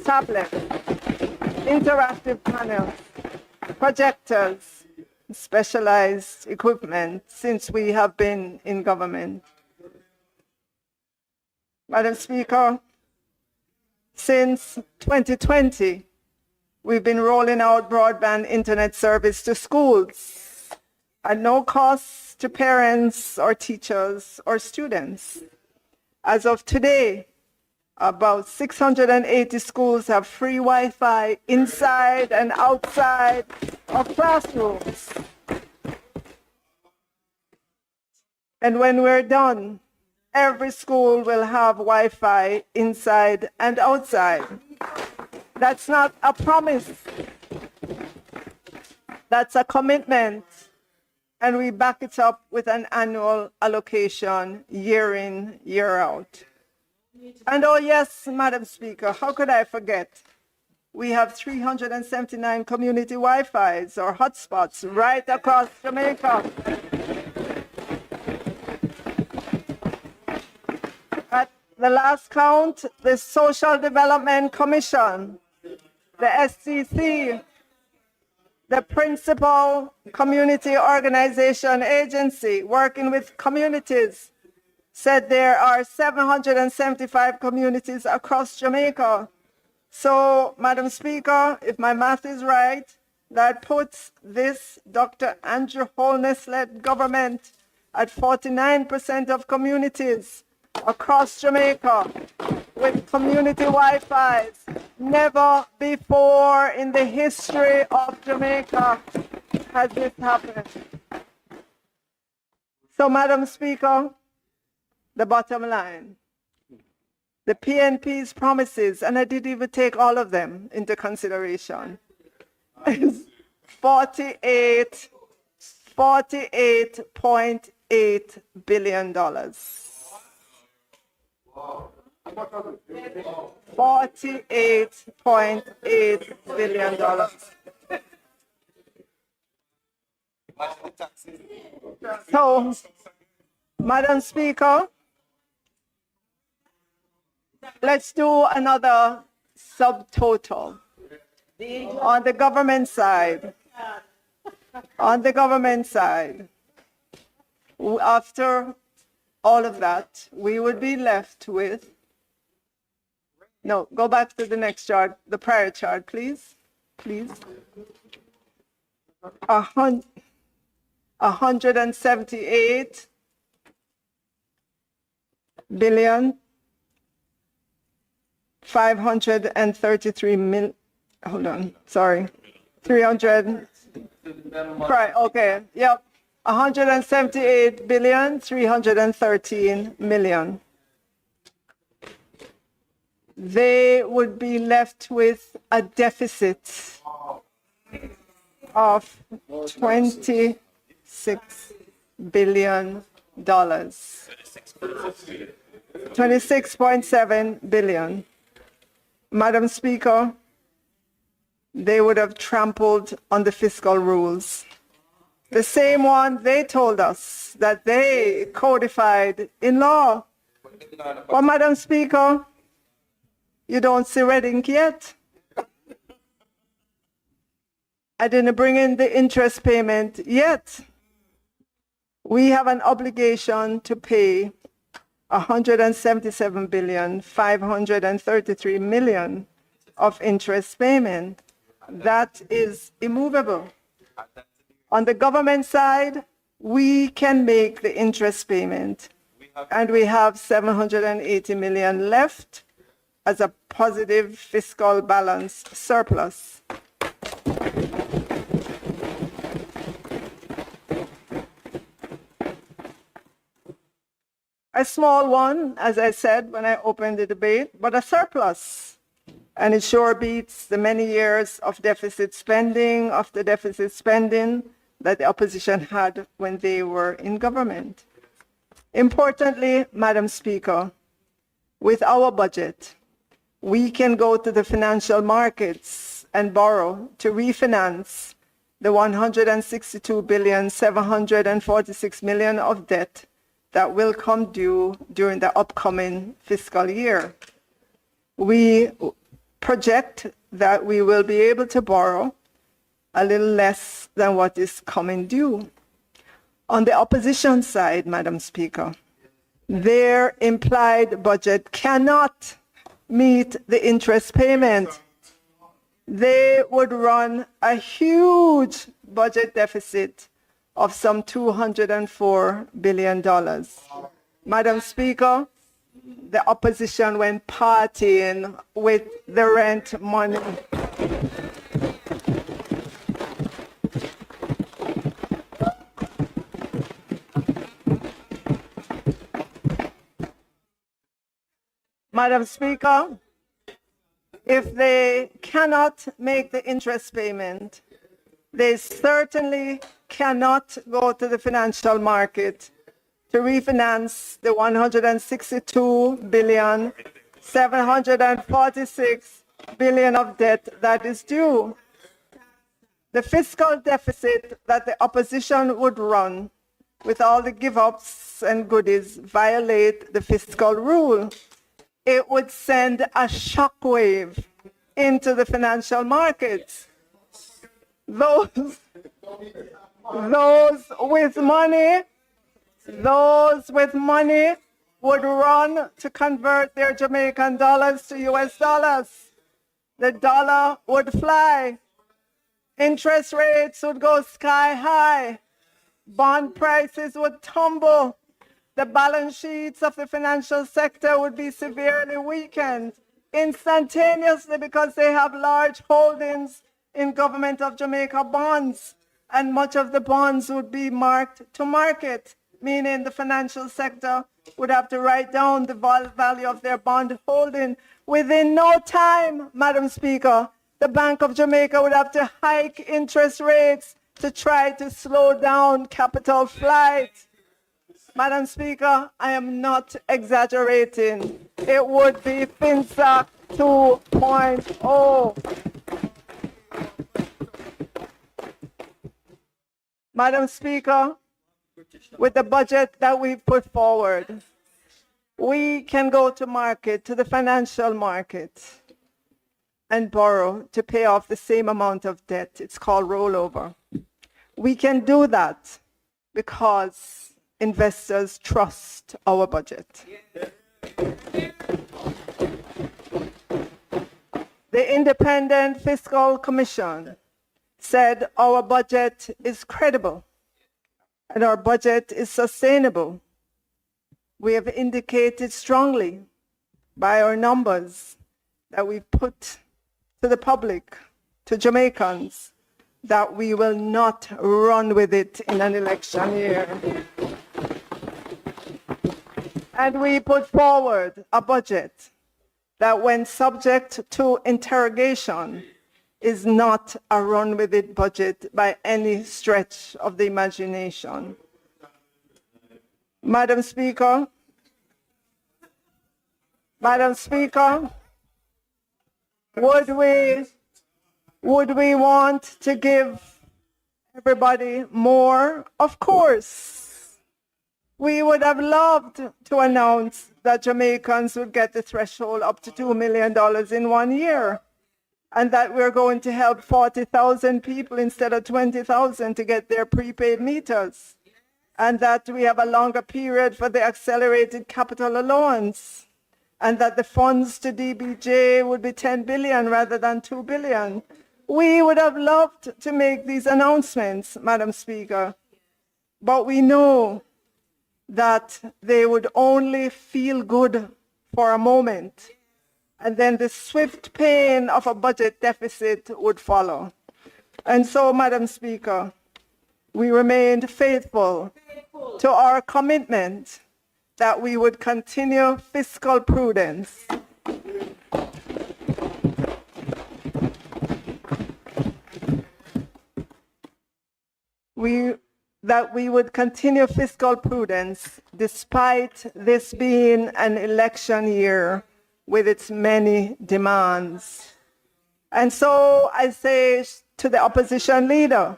tablets, interactive panels, projectors, specialized equipment since we have been in government. Madam Speaker, since 2020, we've been rolling out broadband internet service to schools at no cost to parents or teachers or students. As of today, about 680 schools have free Wi-Fi inside and outside of classrooms. And when we're done, every school will have Wi-Fi inside and outside. That's not a promise. That's a commitment. And we back it up with an annual allocation year in, year out. And oh yes, Madam Speaker, how could I forget? We have 379 community Wi-Fis or hotspots right across Jamaica. At the last count, the Social Development Commission, the SCC, the principal community organization agency working with communities, said there are 775 communities across Jamaica. So, Madam Speaker, if my math is right, that puts this Dr. Andrew Holness-led government at 49% of communities across Jamaica with community Wi-Fis. Never before in the history of Jamaica has this happened. So, Madam Speaker, the bottom line, the PNP's promises, and I didn't even take all of them into consideration, is $48.8 billion. $48.8 billion. So, Madam Speaker, let's do another subtotal. On the government side, after all of that, we would be left with, no, go back to the next chart, the prior chart, please. 178 billion 533 mil, hold on, sorry, 300, right, okay, yep, 178 billion 313 million. They would be left with a deficit of $26 billion. 26.7 billion. Madam Speaker, they would have trampled on the fiscal rules. The same one they told us that they codified in law. But Madam Speaker, you don't see red ink yet. I didn't bring in the interest payment yet. We have an obligation to pay 177 billion 533 million of interest payment. That is immovable. On the government side, we can make the interest payment, and we have 780 million left as a positive fiscal balance surplus. A small one, as I said when I opened the debate, but a surplus. And it sure beats the many years of deficit spending, that the opposition had when they were in government. Importantly, Madam Speaker, with our budget, we can go to the financial markets and borrow to refinance the 162,746 million of debt that will come due during the upcoming fiscal year. We project that we will be able to borrow a little less than what is coming due. On the opposition side, Madam Speaker, their implied budget cannot meet the interest payment. They would run a huge budget deficit of some $204 billion. Madam Speaker, the opposition went partying with the rent money. Madam Speaker, if they cannot make the interest payment, they certainly cannot go to the financial market to refinance the 162,746 billion of debt that is due. The fiscal deficit that the opposition would run with all the give-ups and goodies violate the fiscal rule. It would send a shockwave into the financial markets. Those with money would run to convert their Jamaican dollars to US dollars. The dollar would fly. Interest rates would go sky high. Bond prices would tumble. The balance sheets of the financial sector would be severely weakened instantaneously because they have large holdings in Government of Jamaica bonds, and much of the bonds would be marked to market, meaning the financial sector would have to write down the value of their bond holding. Within no time, Madam Speaker, the Bank of Jamaica would have to hike interest rates to try to slow down capital flight. Madam Speaker, I am not exaggerating. It would be FINSA 2.0. Madam Speaker, with the budget that we've put forward, we can go to market, to the financial market, and borrow to pay off the same amount of debt. It's called rollover. We can do that because investors trust our budget. The Independent Fiscal Commission said our budget is credible and our budget is sustainable. We have indicated strongly by our numbers that we put to the public, to Jamaicans, that we will not run with it in an election year. And we put forward a budget that, when subject to interrogation, is not a run-with-it budget by any stretch of the imagination. Madam Speaker, would we want to give everybody more? Of course. We would have loved to announce that Jamaicans would get the threshold up to $2 million in 1 year, and that we're going to help 40,000 people instead of 20,000 to get their prepaid meters, and that we have a longer period for the accelerated capital allowance, and that the funds to DBJ would be 10 billion rather than 2 billion. We would have loved to make these announcements, Madam Speaker, but we know that they would only feel good for a moment, and then the swift pain of a budget deficit would follow. And so, Madam Speaker, we remained faithful to our commitment that we would continue fiscal prudence. That we would continue fiscal prudence despite this being an election year with its many demands. And so I say to the opposition leader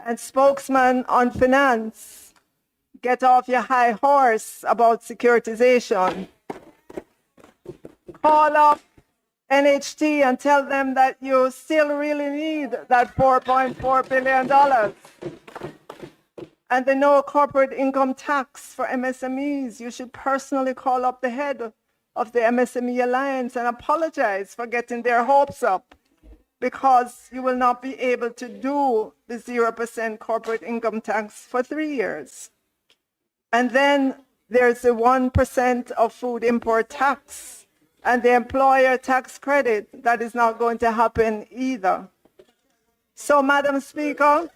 and spokesman on finance, get off your high horse about securitization. Call up NHT and tell them that you still really need that $4.4 billion. And the no corporate income tax for MSMEs. You should personally call up the head of the MSME Alliance and apologize for getting their hopes up, because you will not be able to do the 0% corporate income tax for 3 years. And then there's the 1% of food import tax and the employer tax credit that is not going to happen either. So, Madam Speaker,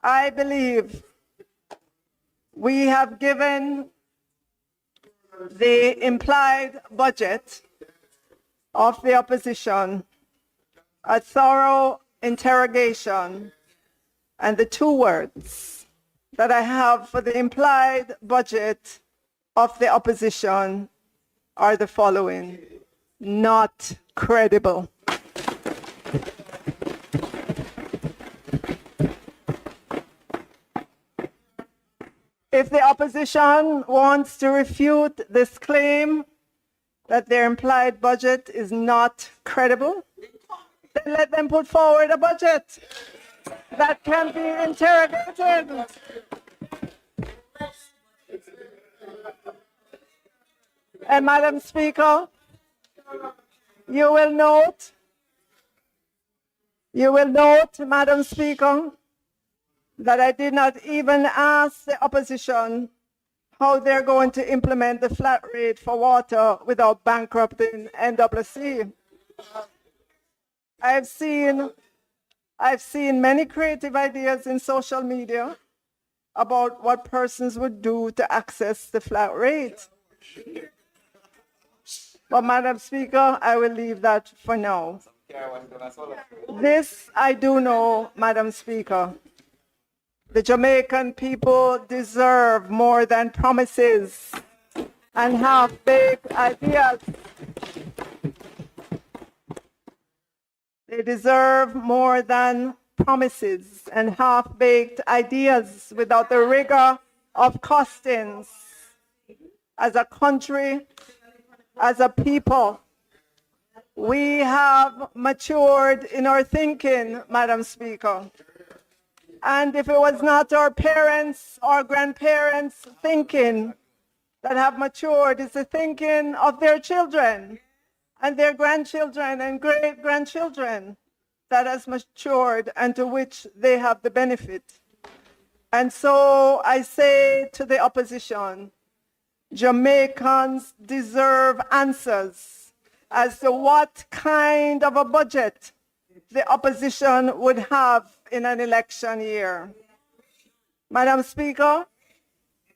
I believe we have given the implied budget of the opposition a thorough interrogation, and the two words that I have for the implied budget of the opposition are the following: not credible. If the opposition wants to refute this claim that their implied budget is not credible, then let them put forward a budget that can be interrogated. And Madam Speaker, you will note, Madam Speaker, that I did not even ask the opposition how they're going to implement the flat rate for water without bankrupting NWC. I've seen many creative ideas in social media about what persons would do to access the flat rate. But Madam Speaker, I will leave that for now. This I do know, Madam Speaker. The Jamaican people deserve more than promises and half-baked ideas. They deserve more than promises and half-baked ideas without the rigor of costings. As a country, as a people, we have matured in our thinking, Madam Speaker. And if it was not our parents or grandparents' thinking that have matured, it's the thinking of their children and their grandchildren and great-grandchildren that has matured and to which they have the benefit. And so I say to the opposition, Jamaicans deserve answers as to what kind of a budget the opposition would have in an election year. Madam Speaker,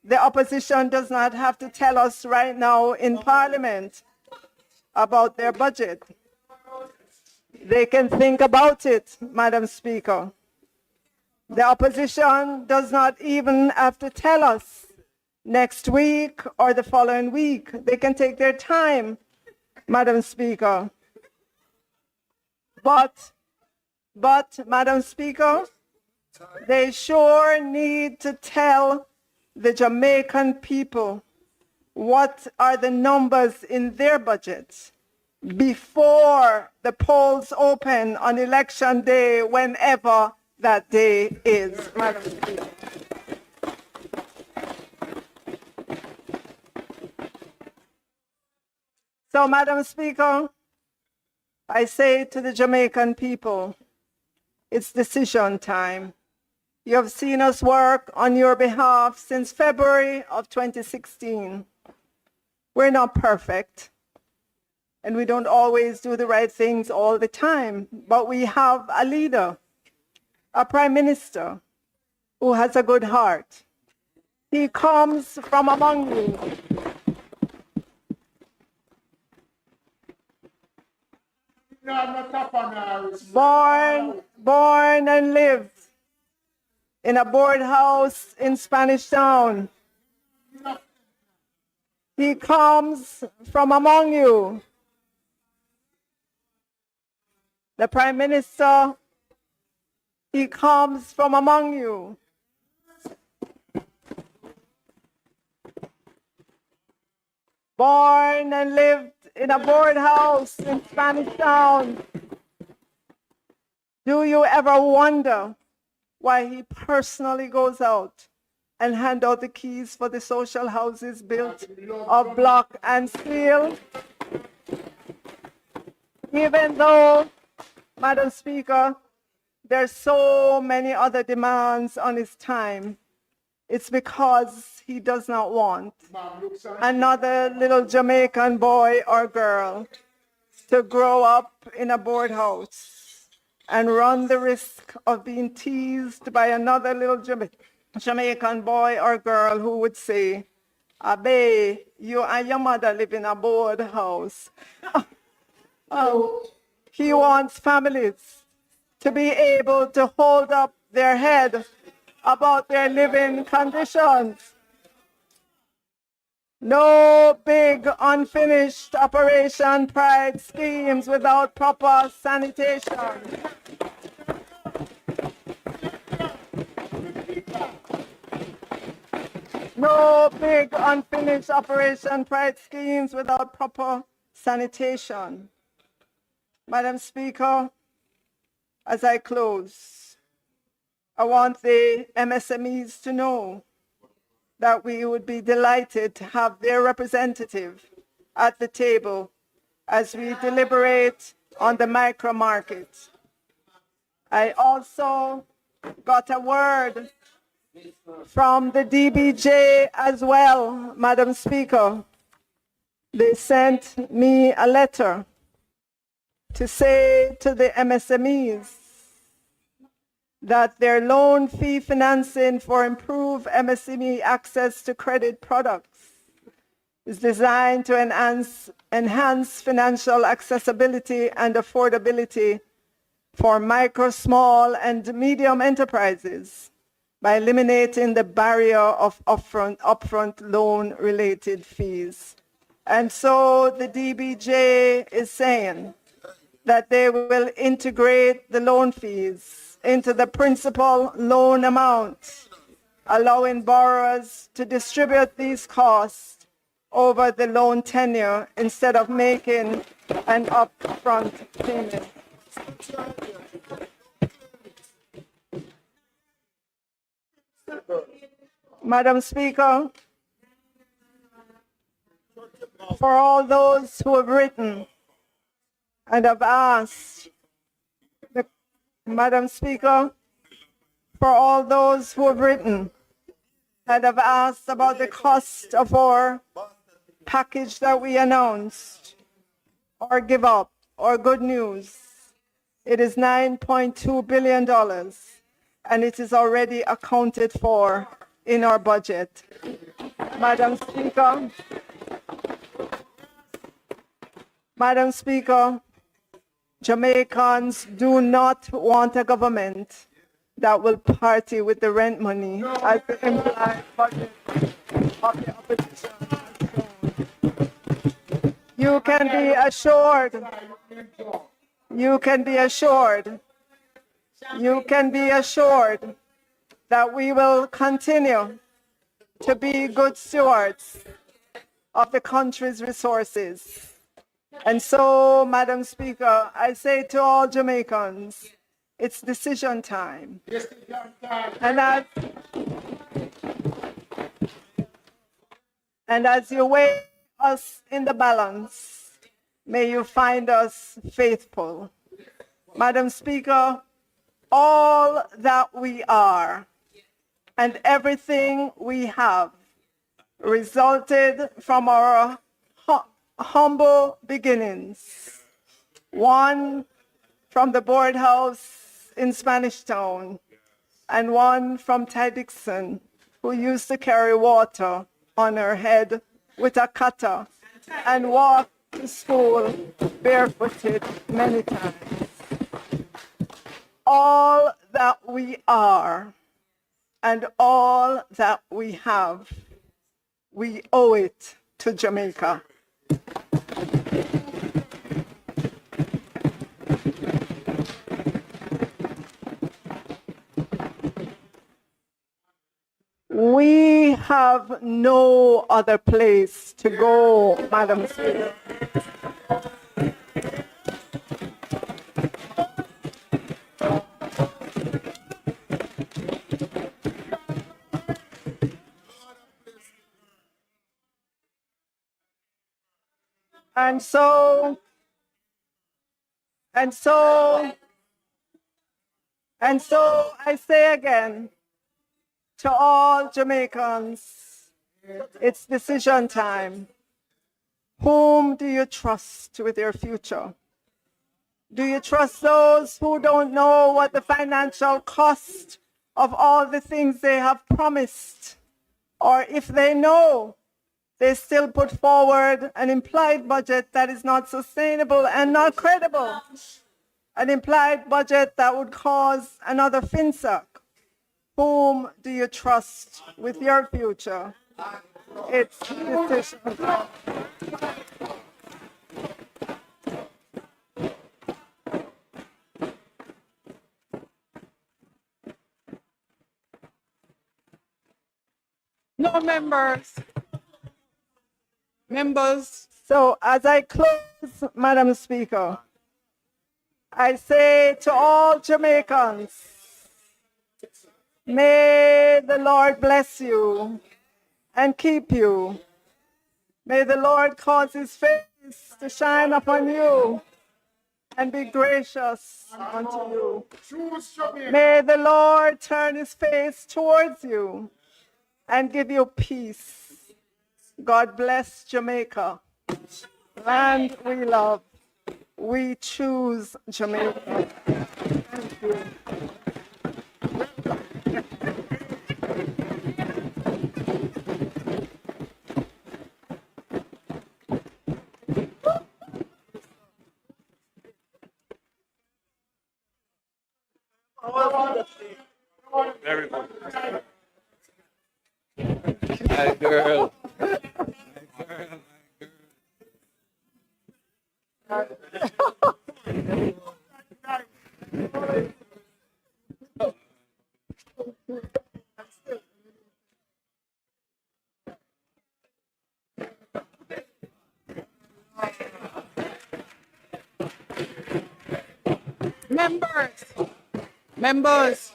the opposition does not have to tell us right now in Parliament about their budget. They can think about it, Madam Speaker. The opposition does not even have to tell us next week or the following week. They can take their time, Madam Speaker. But, Madam Speaker, they sure need to tell the Jamaican people what are the numbers in their budgets before the polls open on election day, whenever that day is, Madam Speaker. So, Madam Speaker, I say to the Jamaican people, it's decision time. You have seen us work on your behalf since February of 2016. We're not perfect, and we don't always do the right things all the time, but we have a leader, a prime minister, who has a good heart. He comes from among you. Born and lived in a board house in Spanish Town. He comes from among you. The Prime Minister, he comes from among you. Born and lived in a board house in Spanish Town. Do you ever wonder why he personally goes out and hand out the keys for the social houses built of block and steel? Even though, Madam Speaker, there's so many other demands on his time, it's because he does not want another little Jamaican boy or girl to grow up in a board house and run the risk of being teased by another little Jamaican boy or girl who would say, Abe, you and your mother live in a board house. He wants families to be able to hold up their head about their living conditions. No big unfinished Operation Pride schemes without proper sanitation. No big unfinished Operation Pride schemes without proper sanitation. Madam Speaker, as I close, I want the MSMEs to know that we would be delighted to have their representative at the table as we deliberate on the micro market. I also got a word from the DBJ as well, Madam Speaker. They sent me a letter to say to the MSMEs that their loan fee financing for improved MSME access to credit products is designed to enhance financial accessibility and affordability for micro, small, and medium enterprises by eliminating the barrier of upfront loan-related fees. And so the DBJ is saying that they will integrate the loan fees into the principal loan amount, allowing borrowers to distribute these costs over the loan tenure instead of making an upfront payment. Madam Speaker, for all those who have written and have asked, Madam Speaker, for all those who have written and have asked about the cost of our package that we announced, or give up, or good news, it is $9.2 billion, and it is already accounted for in our budget. Madam Speaker, Jamaicans do not want a government that will party with the rent money as the implied budget of the opposition. You can be assured that we will continue to be good stewards of the country's resources. And so, Madam Speaker, I say to all Jamaicans, it's decision time. And as you weigh us in the balance, may you find us faithful. Madam Speaker, all that we are and everything we have resulted from our humble beginnings. One from the board house in Spanish Town, and one from Ty Dixon, who used to carry water on her head with a cutter and walk to school barefooted many times. All that we are and all that we have, we owe it to Jamaica. have no other place to go, Madam Speaker. And so I say again to all Jamaicans, it's decision time. Whom do you trust with your future? Do you trust those who don't know what the financial cost of all the things they have promised? Or if they know, they still put forward an implied budget that is not sustainable and not credible? An implied budget that would cause another FinSAC. Whom do you trust with your future? It's decision. No, members. Members. So as I close, Madam Speaker, I say to all Jamaicans, may the Lord bless you and keep you. May the Lord cause his face to shine upon you and be gracious unto you. May the Lord turn his face towards you and give you peace. God bless Jamaica. Land we love. We choose Jamaica. Thank you. Very good. My girl. Members.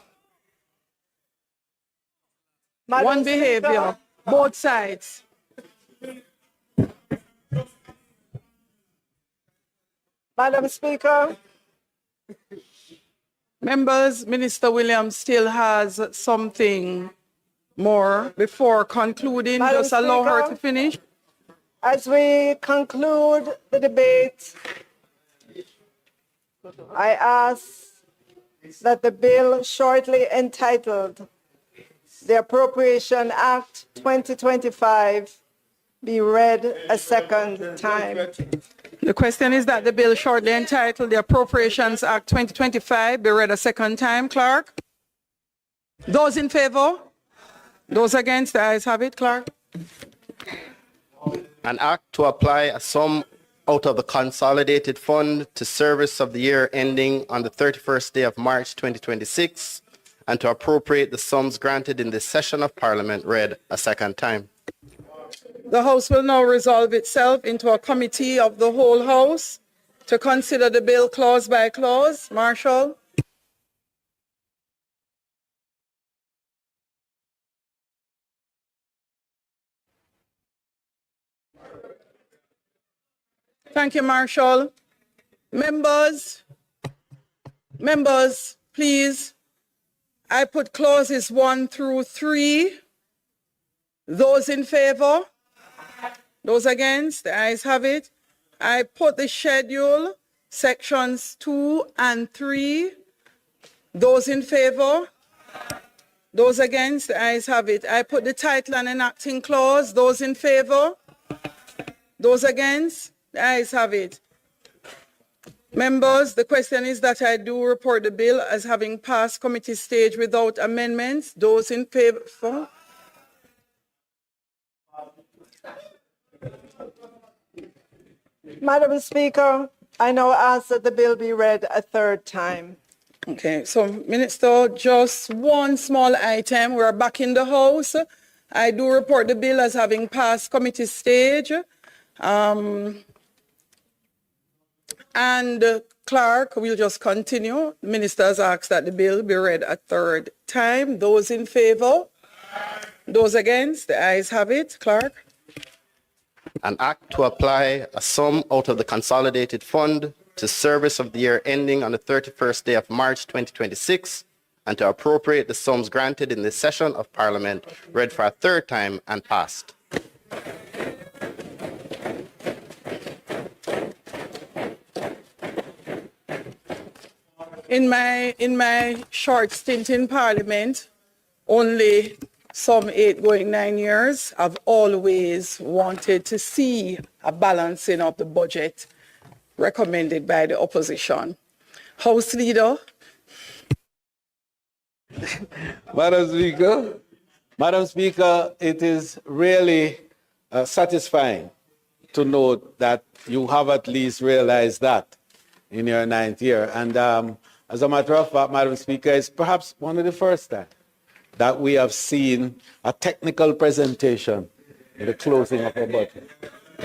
Madam One Speaker, behavior, both sides. Madam Speaker, Members, Minister Williams still has something more before concluding. Madam Just allow her Speaker. to finish. as we conclude the debate, I ask that the bill shortly entitled the Appropriation Act 2025 be read a second time. The question is that the bill shortly entitled the Appropriations Act 2025 be read a second time, Clerk. Those in favor? Those against? The ayes have it, Clerk. An act to apply a sum out of the consolidated fund to service of the year ending on the 31st day of March 2026 and to appropriate the sums granted in this session of Parliament read a second time. The House will now resolve itself into a committee of the whole House to consider the bill clause by clause. Marshall. Thank you, Marshall. Members, please. I put clauses 1 through 3. Those in favor? Those against? The ayes have it. I put the schedule, sections 2 and 3. Those in favor? Those against? The ayes have it. I put the title and enacting clause. Those in favor? Those against? The ayes have it. Members, the question is that I do report the bill as having passed committee stage without amendments. Those in favor? Madam Speaker, I now ask that the bill be read a third time. Okay, so Minister, just one small item. We're back in the House. I do report the bill as having passed committee stage. Clerk will just continue. The minister has asked that the bill be read a third time. Those in favor? Those against? The ayes have it. Clerk? An act to apply a sum out of the consolidated fund to service of the year ending on the 31st day of March 2026 and to appropriate the sums granted in this session of Parliament, read for a third time and passed. In my short stint in Parliament, only some 8 going 9 years, I've always wanted to see a balancing of the budget recommended by the opposition. House Leader. Madam Speaker, it is really satisfying to note that you have at least realized that in your 9th year. And as a matter of fact, Madam Speaker, it's perhaps one of the first times that we have seen a technical presentation in the closing of a budget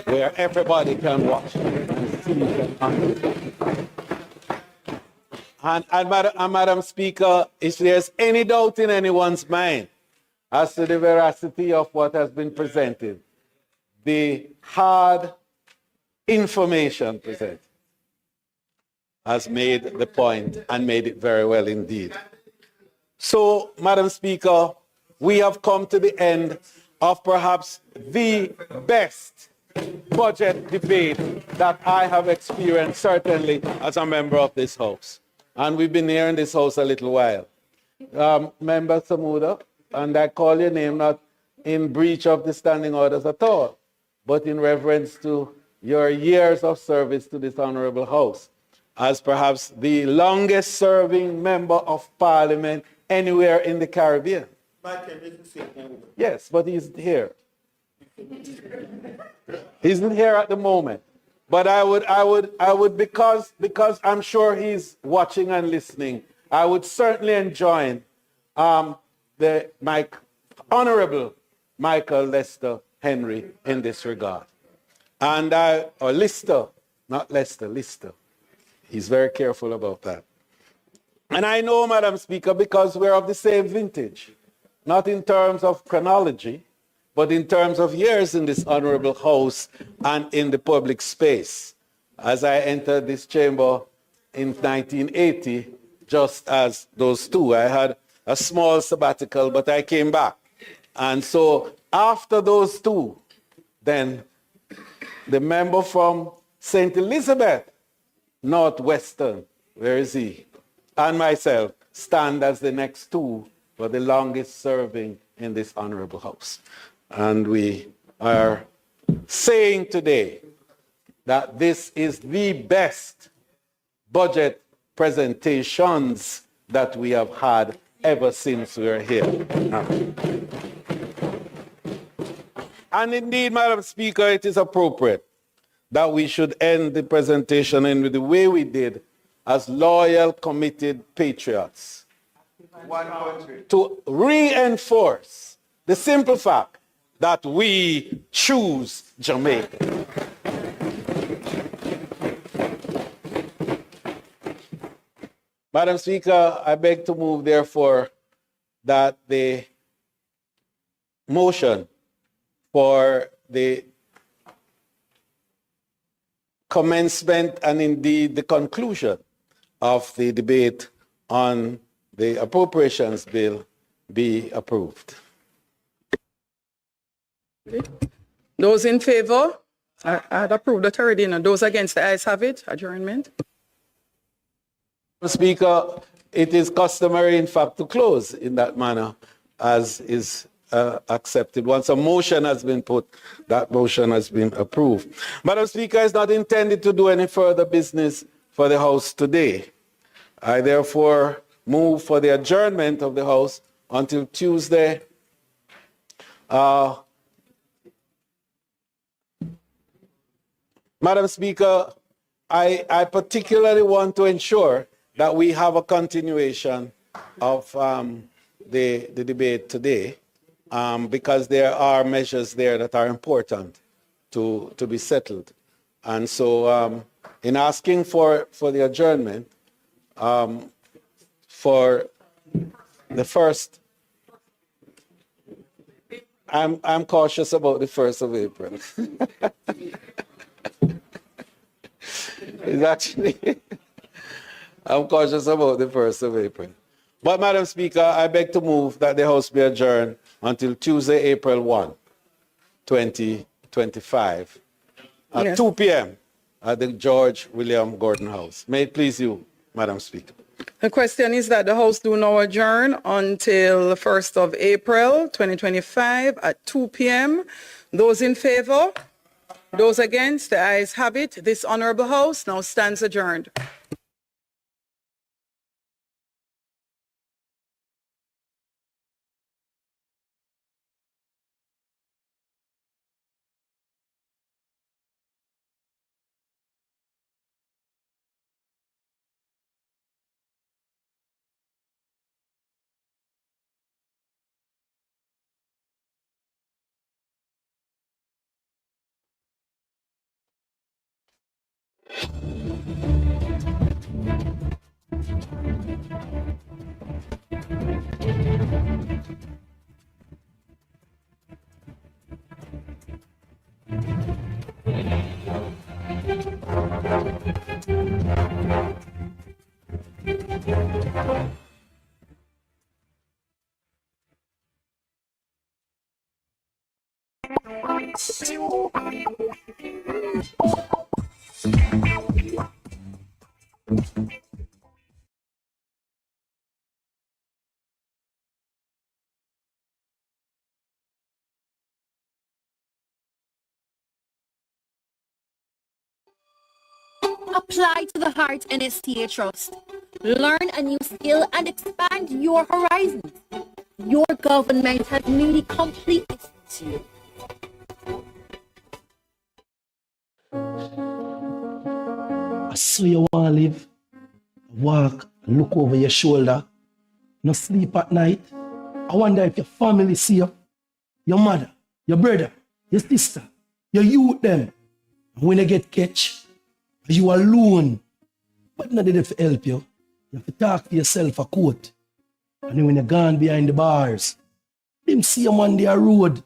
where everybody can watch and see it. And Madam Speaker, if there's any doubt in anyone's mind as to the veracity of what has been presented, the hard information presented has made the point and made it very well indeed. So, Madam Speaker, we have come to the end of perhaps the best budget debate that I have experienced, certainly as a member of this House. And we've been here in this House a little while. Member Samuda, and I call your name not in breach of the standing orders at all, but in reference to your years of service to this honorable House, as perhaps the longest serving member of Parliament anywhere in the Caribbean. Yes, but he's here. He's not here at the moment. But I would because I'm sure he's watching and listening, I would certainly enjoin my Honorable Michael Lester Henry in this regard. And or Lister, not Lester, Lister. He's very careful about that. And I know, Madam Speaker, because we're of the same vintage, not in terms of chronology, but in terms of years in this honorable House and in the public space. As I entered this chamber in 1980, just as those two, I had a small sabbatical, but I came back. And so after those two, then the member from St. Elizabeth, Northwestern, where is he? And myself stand as the next two for the longest serving in this honorable House. And we are saying today that this is the best budget presentations that we have had ever since we are here. And indeed, Madam Speaker, it is appropriate that we should end the presentation in the way we did as loyal, committed patriots. One country. To reinforce the simple fact that we choose Jamaica. Madam Speaker, I beg to move, therefore, that the motion for the commencement and indeed the conclusion of the debate on the appropriations bill be approved. Those in favor? I had approved that already. And those against, the ayes have it. Adjournment. Mr. Speaker, it is customary, in fact, to close in that manner as is accepted. Once a motion has been put, that motion has been approved. Madam Speaker, is not intended to do any further business for the House today. I therefore move for the adjournment of the House until Tuesday, Madam Speaker, I particularly want to ensure that we have a continuation of the debate today. because there are measures there that are important to be settled. And so in asking for the adjournment, for the first, I'm cautious about the 1st of April. It's actually, I'm cautious about the 1st of April. But Madam Speaker, I beg to move that the House be adjourned until Tuesday, April 1, 2025 at Yes. 2 p.m. at the George William Gordon House. May it please you, Madam Speaker. The question is that the House do now adjourn until the 1st of April 2025 at 2 p.m. Those in favor? Those against? The ayes have it. This honorable House now stands adjourned. Apply to the Heart NSTA Trust. Learn a new skill and expand your horizons. Your government has made it completely to you. I saw you want to live, walk, look over your shoulder, no sleep at night. I wonder if your family see you, your mother, your brother, your sister, your youth them. And when they get catch, you alone. But not there to help you. You have to talk to yourself a court. And then when you're gone behind the bars, them see you on their road,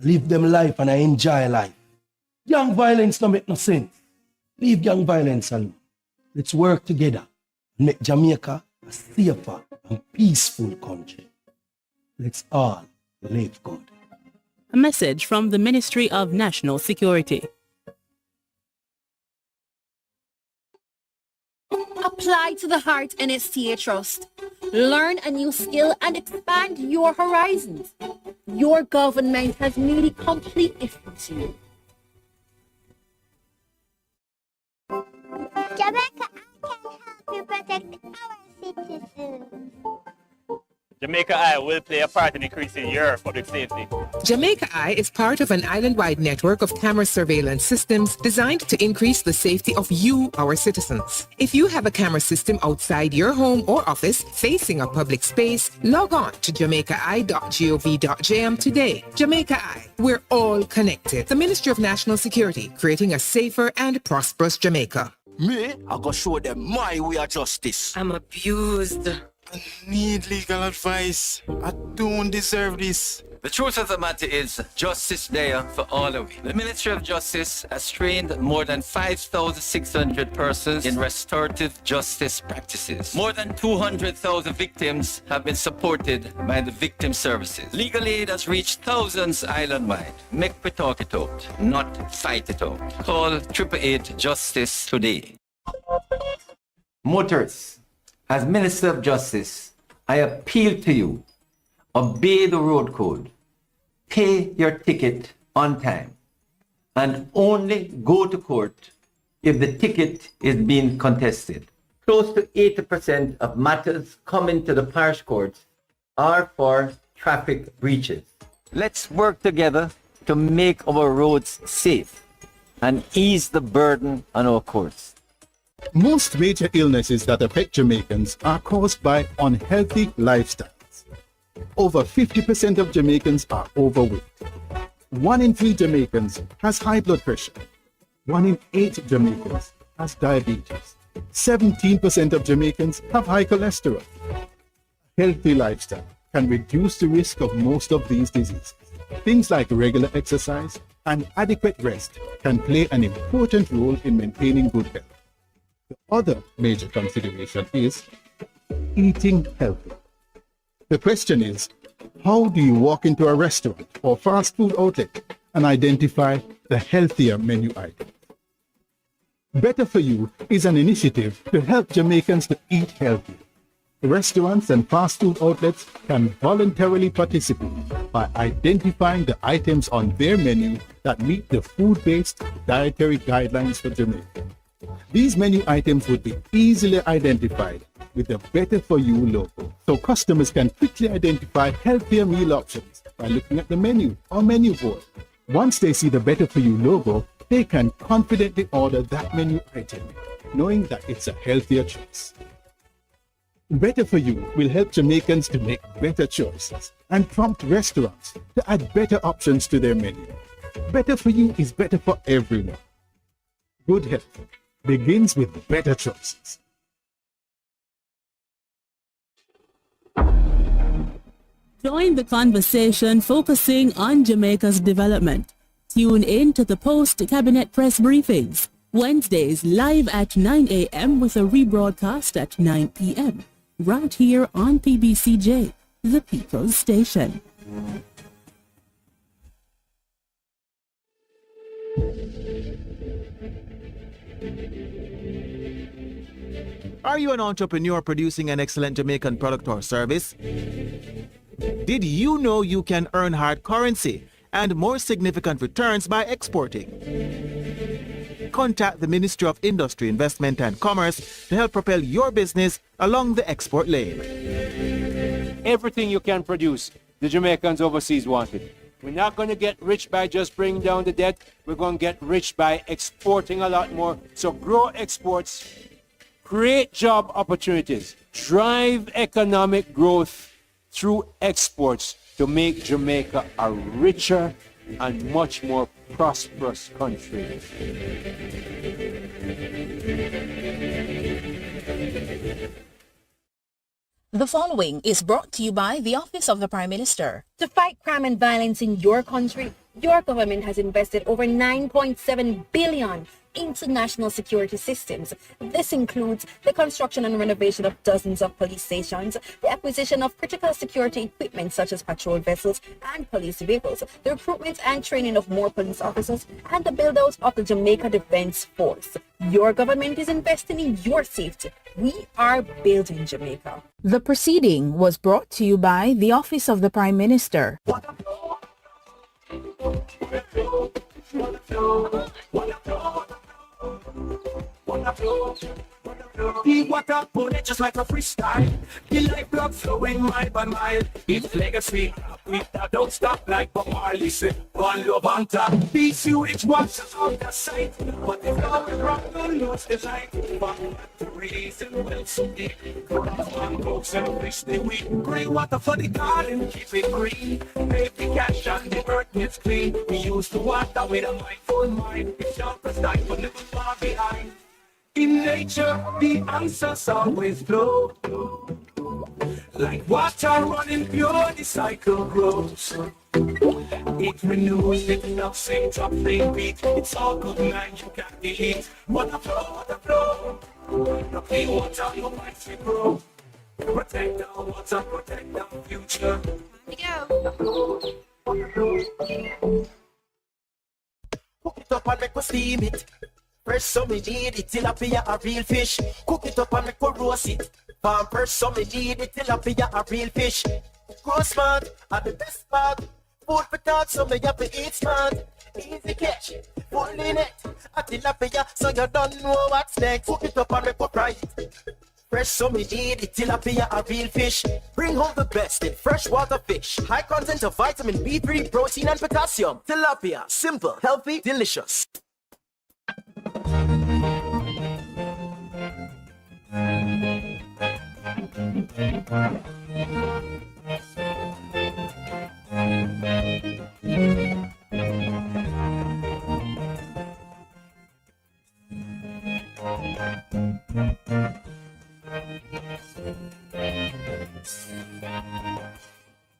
live them life and I enjoy life. Gang violence don't make no sense. Leave gang violence alone. Let's work together and make Jamaica a safer and peaceful country. Let's all live good. A message from the Ministry of National Security. Apply to the Heart NSTA Trust. Learn a new skill and expand your horizons. Your government has made it completely to you. Jamaica, I can help you protect our citizens. Jamaica Eye will play a part in increasing your public safety. Jamaica Eye is part of an island-wide network of camera surveillance systems designed to increase the safety of you, our citizens. If you have a camera system outside your home or office facing a public space, log on to jamaicai.gov.jm today. Jamaica Eye, we're all connected. The Ministry of National Security, creating a safer and prosperous Jamaica. Me, I go show them my way of justice. I'm abused. I need legal advice. I don't deserve this. The truth of the matter is, justice there for all of you. The Ministry of Justice has trained more than 5,600 persons in restorative justice practices. More than 200,000 victims have been supported by the victim services. Legal aid has reached thousands island-wide. Make we talk it out, not fight it out. Call 888 Justice today. Motorists, as Minister of Justice, I appeal to you, obey the road code, pay your ticket on time, and only go to court if the ticket is being contested. Close to 80% of matters coming to the parish courts are for traffic breaches. Let's work together to make our roads safe and ease the burden on our courts. Most major illnesses that affect Jamaicans are caused by unhealthy lifestyles. Over 50% of Jamaicans are overweight. 1 in 3 Jamaicans has high blood pressure. 1 in 8 Jamaicans has diabetes. 17% of Jamaicans have high cholesterol. Healthy lifestyle can reduce the risk of most of these diseases. Things like regular exercise and adequate rest can play an important role in maintaining good health. The other major consideration is eating healthy. The question is, how do you walk into a restaurant or fast food outlet and identify the healthier menu items? Better For You is an initiative to help Jamaicans to eat healthy. Restaurants and fast food outlets can voluntarily participate by identifying the items on their menu that meet the food-based dietary guidelines for Jamaica. These menu items would be easily identified with the Better For You logo, so customers can quickly identify healthier meal options by looking at the menu or menu board. Once they see the Better For You logo, they can confidently order that menu item, knowing that it's a healthier choice. Better For You will help Jamaicans to make better choices and prompt restaurants to add better options to their menu. Better For You is better for everyone. Good health begins with better choices. Join the conversation focusing on Jamaica's development. Tune in to the post-cabinet press briefings, Wednesdays live at 9 a.m. with a rebroadcast at 9 p.m. right here on PBCJ, the People's Station. Are you an entrepreneur producing an excellent Jamaican product or service? Did you know you can earn hard currency and more significant returns by exporting? Contact the Ministry of Industry, Investment and Commerce to help propel your business along the export lane. Everything you can produce, the Jamaicans overseas want it. We're not going to get rich by just bringing down the debt. We're going to get rich by exporting a lot more. So grow exports, create job opportunities, drive economic growth through exports to make Jamaica a richer and much more prosperous country. The following is brought to you by the Office of the Prime Minister. To fight crime and violence in your country, your government has invested over $9.7 billion into national security systems. This includes the construction and renovation of dozens of police stations, the acquisition of critical security equipment such as patrol vessels and police vehicles, the recruitment and training of more police officers, and the build-out of the Jamaica Defence Force. Your government is investing in your safety. We are building Jamaica. The proceeding was brought to you by the Office of the Prime Minister. The water pull it just like a freestyle. The lifeblood flowing mile by mile. It's legacy. We don't stop like Bob Marley said. One love on top. PCUH watches out the sight. But if going wrong, don't lose the light. One to reason well so deep. One folks and fish the weed. Grey water for the garden, keep it green. Make the cash and the earth gets clean. We used to water with a mindful mind. It's just a style but little far behind. In nature, the answers always flow. Like water running pure, the cycle grows. It renews, it loves, same drop, same beat. It's all good, man, you can't delete. Water flow. No clean water, no minds we grow. Protect our water, protect our future. Cook it up and make us steam it. Fresh so me need it, tilapia a real fish. Cook it up and make us roast it. Farm fresh so me need it, tilapia a real fish. Grow smart, are the best part. Food for thought, so me have to eat smart. Easy catch, full in it. A tilapia, so you don't know what's next. Cook it up and make us fry it. Fresh so me need it, tilapia a real fish. Bring home the best in freshwater fish. High content of vitamin B3, protein and potassium. Tilapia, simple, healthy, delicious.